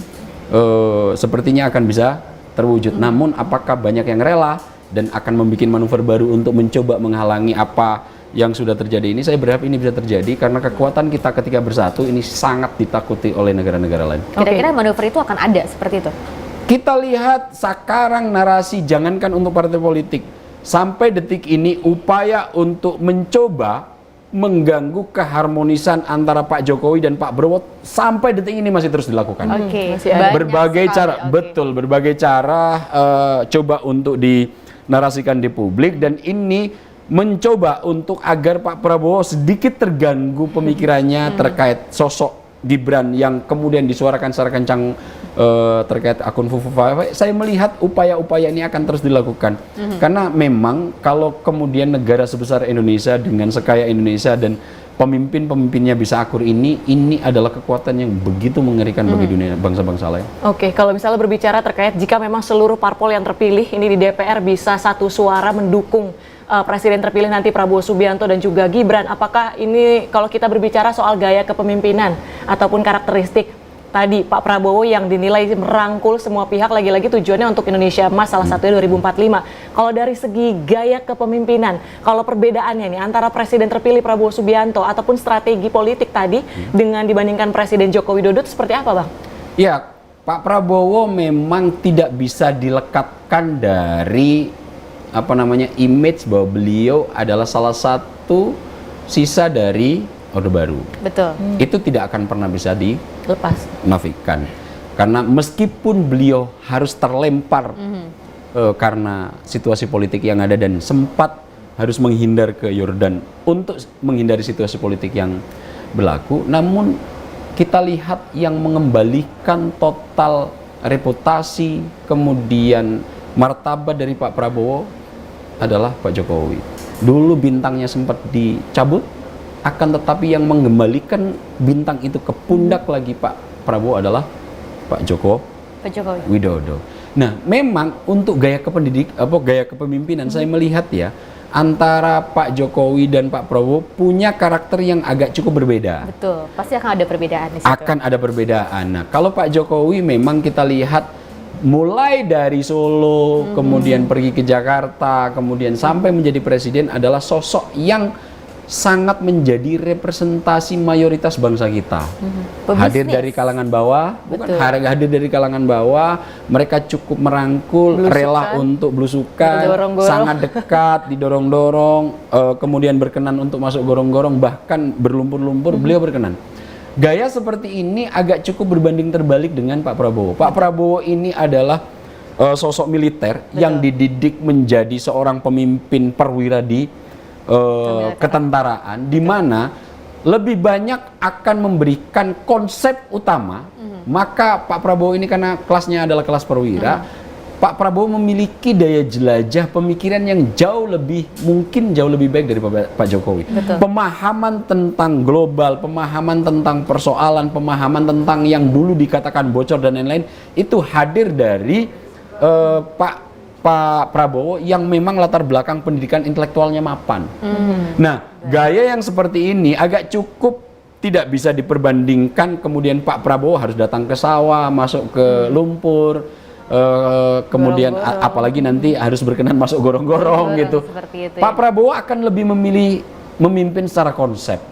S1: sepertinya akan bisa terwujud. Namun apakah banyak yang rela dan akan membuat manuver baru untuk mencoba menghalangi apa yang sudah terjadi ini? Saya berharap ini bisa terjadi karena kekuatan kita ketika bersatu ini sangat ditakuti oleh negara-negara lain.
S2: Kira-kira manuver itu akan ada seperti itu?
S1: Kita lihat sekarang narasi, jangankan untuk partai politik, sampai detik ini upaya untuk mencoba mengganggu keharmonisan antara Pak Jokowi dan Pak Prabowo sampai detik ini masih terus dilakukan. Berbagai cara, berbagai cara coba untuk dinarasikan di publik, dan ini mencoba untuk agar Pak Prabowo sedikit terganggu pemikirannya terkait sosok Gibran yang kemudian disuarakan secara kencang terkait akun Fufufa. Saya melihat upaya-upaya ini akan terus dilakukan karena memang kalau kemudian negara sebesar Indonesia dengan sekaya Indonesia dan pemimpin-pemimpinnya bisa akur, ini adalah kekuatan yang begitu mengerikan bagi dunia bangsa-bangsa lain.
S3: Oke, kalau misalnya berbicara terkait jika memang seluruh parpol yang terpilih ini di DPR bisa satu suara mendukung Presiden terpilih nanti Prabowo Subianto dan juga Gibran, apakah ini kalau kita berbicara soal gaya kepemimpinan ataupun karakteristik tadi Pak Prabowo yang dinilai merangkul semua pihak, lagi-lagi tujuannya untuk Indonesia Emas, salah satunya 2045. Kalau dari segi gaya kepemimpinan, kalau perbedaannya nih antara Presiden terpilih Prabowo Subianto ataupun strategi politik tadi dengan dibandingkan Presiden Joko Widodo itu seperti apa, Bang?
S1: Ya, Pak Prabowo memang tidak bisa dilekatkan dari image bahwa beliau adalah salah satu sisa dari Orde Baru.
S2: Betul.
S1: Itu tidak akan pernah bisa dinafikan. Karena meskipun beliau harus terlempar karena situasi politik yang ada dan sempat harus menghindar ke Yordan untuk menghindari situasi politik yang berlaku, namun kita lihat yang mengembalikan total reputasi kemudian martabat dari Pak Prabowo adalah Pak Jokowi. Dulu bintangnya sempat dicabut, akan tetapi yang mengembalikan bintang itu ke pundak lagi Pak Prabowo adalah Pak Jokowi Widodo. Nah, memang untuk gaya kepemimpinan saya melihat ya, antara Pak Jokowi dan Pak Prabowo punya karakter yang agak cukup berbeda.
S2: Betul, pasti akan ada perbedaan di situ.
S1: Akan ada perbedaan. Nah, kalau Pak Jokowi memang kita lihat mulai dari Solo, kemudian pergi ke Jakarta, kemudian sampai menjadi presiden adalah sosok yang sangat menjadi representasi mayoritas bangsa kita. Hadir dari kalangan bawah, bukan hadir dari kalangan bawah, mereka cukup merangkul, rela untuk belusukan, sangat dekat, didorong-dorong, kemudian berkenan untuk masuk gorong-gorong, bahkan berlumpur-lumpur, beliau berkenan. Gaya seperti ini agak cukup berbanding terbalik dengan Pak Prabowo. Pak Prabowo ini adalah sosok militer yang dididik menjadi seorang pemimpin perwira di ketentaraan, di mana lebih banyak akan memberikan konsep utama. Maka Pak Prabowo ini karena kelasnya adalah kelas perwira, Pak Prabowo memiliki daya jelajah pemikiran yang mungkin jauh lebih baik dari Pak Jokowi. Pemahaman tentang global, pemahaman tentang persoalan, pemahaman tentang yang dulu dikatakan bocor dan lain-lain itu hadir dari Pak Prabowo yang memang latar belakang pendidikan intelektualnya mapan. Nah, gaya yang seperti ini agak cukup tidak bisa diperbandingkan. Kemudian Pak Prabowo harus datang ke sawah, masuk ke lumpur, kemudian apalagi nanti harus berkenan masuk gorong-gorong gitu. Pak Prabowo akan lebih memilih memimpin secara konsep.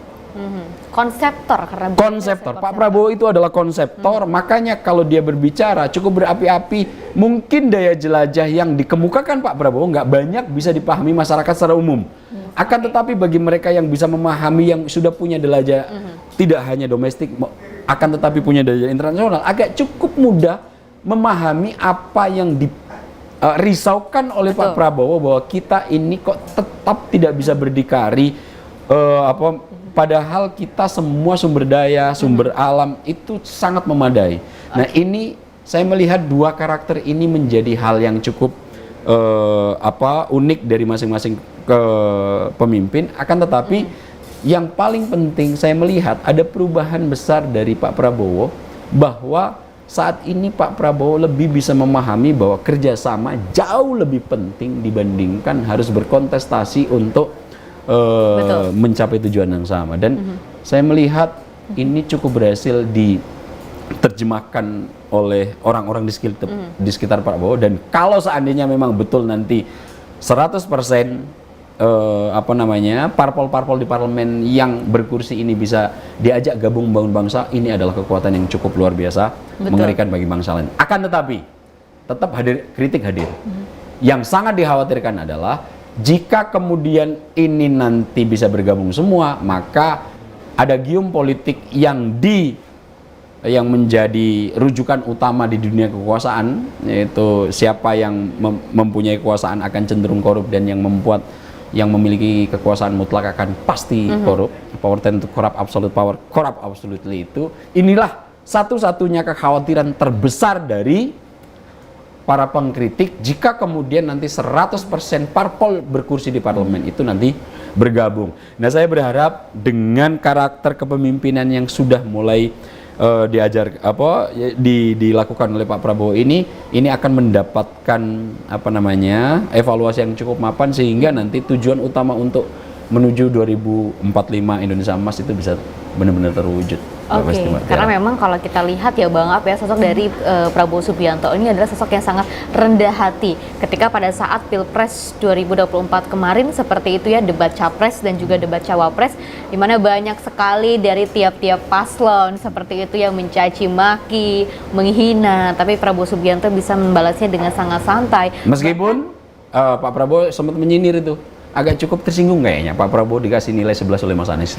S2: Konseptor, karena
S1: konseptor. Pak Prabowo itu adalah konseptor, makanya kalau dia berbicara cukup berapi-api. Mungkin daya jelajah yang dikemukakan Pak Prabowo nggak banyak bisa dipahami masyarakat secara umum. Akan tetapi bagi mereka yang bisa memahami, yang sudah punya jelajah tidak hanya domestik, akan tetapi punya jelajah internasional, agak cukup mudah memahami apa yang dirisaukan oleh Pak Prabowo, bahwa kita ini kok tetap tidak bisa berdikari, padahal kita semua sumber daya, sumber alam itu sangat memadai. Nah, ini saya melihat dua karakter ini menjadi hal yang cukup unik dari masing-masing pemimpin. Akan tetapi yang paling penting saya melihat ada perubahan besar dari Pak Prabowo, bahwa saat ini Pak Prabowo lebih bisa memahami bahwa kerjasama jauh lebih penting dibandingkan harus berkontestasi untuk mencapai tujuan yang sama. Dan saya melihat ini cukup berhasil diterjemahkan oleh orang-orang di sekitar Pak Prabowo. Dan kalau seandainya memang betul nanti 100% parpol-parpol di parlemen yang berkursi ini bisa diajak gabung membangun bangsa, ini adalah kekuatan yang cukup luar biasa, mengerikan bagi bangsa lain. Akan tetapi tetap kritik hadir. Yang sangat dikhawatirkan adalah jika kemudian ini nanti bisa bergabung semua, maka ada gium politik yang menjadi rujukan utama di dunia kekuasaan, yaitu siapa yang mempunyai kekuasaan akan cenderung korup, dan yang memiliki kekuasaan mutlak akan pasti korup. Power tend to corrupt, absolute power corrupt absolutely. Inilah satu-satunya kekhawatiran terbesar dari para pengkritik jika kemudian nanti 100% parpol berkursi di parlemen itu nanti bergabung. Nah, saya berharap dengan karakter kepemimpinan yang sudah mulai dilakukan oleh Pak Prabowo ini akan mendapatkan evaluasi yang cukup mapan, sehingga nanti tujuan utama untuk menuju 2045 Indonesia Emas itu bisa benar-benar terwujud.
S2: Karena memang kalau kita lihat ya Bang Ap ya, sosok dari Prabowo Subianto ini adalah sosok yang sangat rendah hati ketika pada saat Pilpres 2024 kemarin seperti itu ya, debat Capres dan juga debat Cawapres, di mana banyak sekali dari tiap-tiap paslon seperti itu yang mencaci maki, menghina, tapi Prabowo Subianto bisa membalasnya dengan sangat santai.
S1: Meskipun Pak Prabowo sempat menyindir itu, agak cukup tersinggung kayaknya Pak Prabowo dikasih nilai 11 oleh Mas Anies.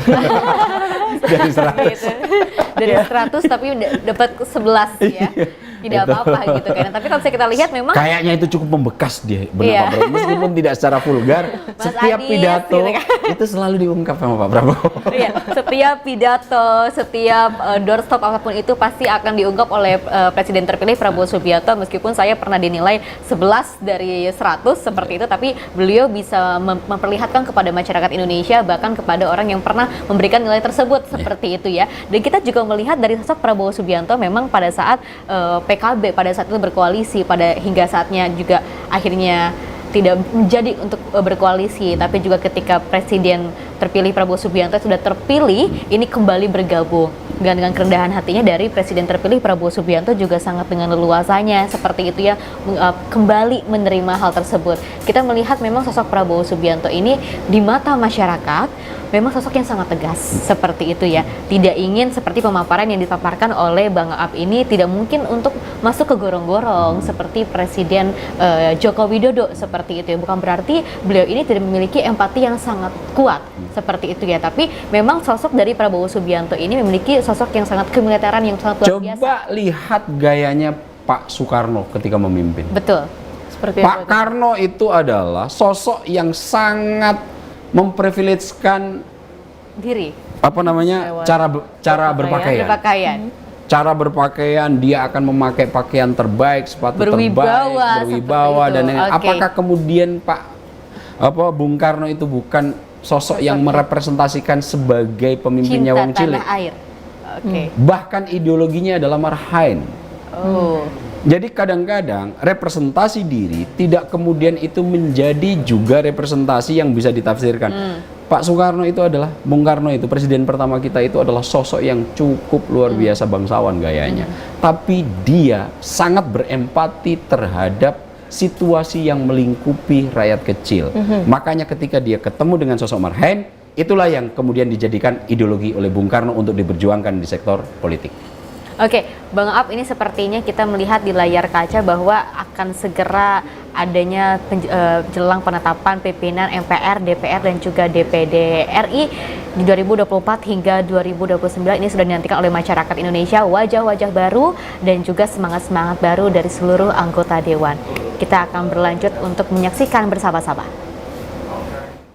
S1: Dari 100.
S2: Dari 100 tapi dapat 11 ya. Tidak apa-apa gitu kan. Tapi kalau kita lihat memang
S1: kayaknya itu cukup membekas dia, benar Pak Prabowo. Meskipun tidak secara vulgar, setiap pidato gitu kan, itu selalu diungkap sama Pak Prabowo.
S2: Iya, setiap pidato, setiap doorstop apapun itu pasti akan diungkap oleh Presiden terpilih Prabowo Subianto. Meskipun saya pernah dinilai 11 dari 100 seperti itu, tapi beliau bisa memperlihatkan kepada masyarakat Indonesia, bahkan kepada orang yang pernah memberikan nilai tersebut seperti itu ya. Dan kita juga melihat dari sosok Prabowo Subianto memang pada saat PKB pada saat itu berkoalisi, hingga saatnya juga akhirnya tidak menjadi untuk berkoalisi, tapi juga ketika Presiden terpilih Prabowo Subianto sudah terpilih, ini kembali bergabung. Dengan kerendahan hatinya dari Presiden terpilih Prabowo Subianto juga sangat dengan leluasanya seperti itu ya, kembali menerima hal tersebut. Kita melihat memang sosok Prabowo Subianto ini di mata masyarakat memang sosok yang sangat tegas seperti itu ya. Tidak ingin seperti pemaparan yang dipaparkan oleh Bang Aap ini, tidak mungkin untuk masuk ke gorong-gorong seperti Presiden Joko Widodo seperti itu ya. Bukan berarti beliau ini tidak memiliki empati yang sangat kuat seperti itu ya. Tapi memang sosok dari Prabowo Subianto ini memiliki sosok yang sangat kemiliteran yang sangat luar biasa.
S1: Coba lihat gayanya Pak Soekarno ketika memimpin.
S2: Betul.
S3: Seperti
S1: Pak Karno itu adalah sosok yang sangat memprivilegeskan
S2: Diri.
S1: apa namanya cara berpakaian.
S2: Berpakaian.
S1: Cara berpakaian, dia akan memakai pakaian terbaik, sepatu
S2: Berwibawa,
S1: terbaik, berwibawa
S2: seperti
S1: dan
S2: itu. Oke.
S1: apakah kemudian Bung Karno itu bukan sosok yang merepresentasikan sebagai pemimpinnya
S2: Cinta
S1: wong cilik?
S2: tanah air. Oke.
S1: Bahkan ideologinya adalah marhain.
S2: Oh.
S1: Jadi kadang-kadang representasi diri tidak kemudian itu menjadi juga representasi yang bisa ditafsirkan. Pak Soekarno itu adalah, Bung Karno itu, presiden pertama kita itu adalah sosok yang cukup luar biasa bangsawan gayanya. Tapi dia sangat berempati terhadap situasi yang melingkupi rakyat kecil. Makanya ketika dia ketemu dengan sosok marhain, itulah yang kemudian dijadikan ideologi oleh Bung Karno untuk diperjuangkan di sektor politik.
S2: Oke, Bang Aap, ini sepertinya kita melihat di layar kaca bahwa akan segera adanya jelang penetapan pimpinan MPR, DPR dan juga DPD RI di 2024 hingga 2029. Ini sudah dinantikan oleh masyarakat Indonesia, wajah-wajah baru dan juga semangat-semangat baru dari seluruh anggota dewan. Kita akan berlanjut untuk menyaksikan bersama-sama.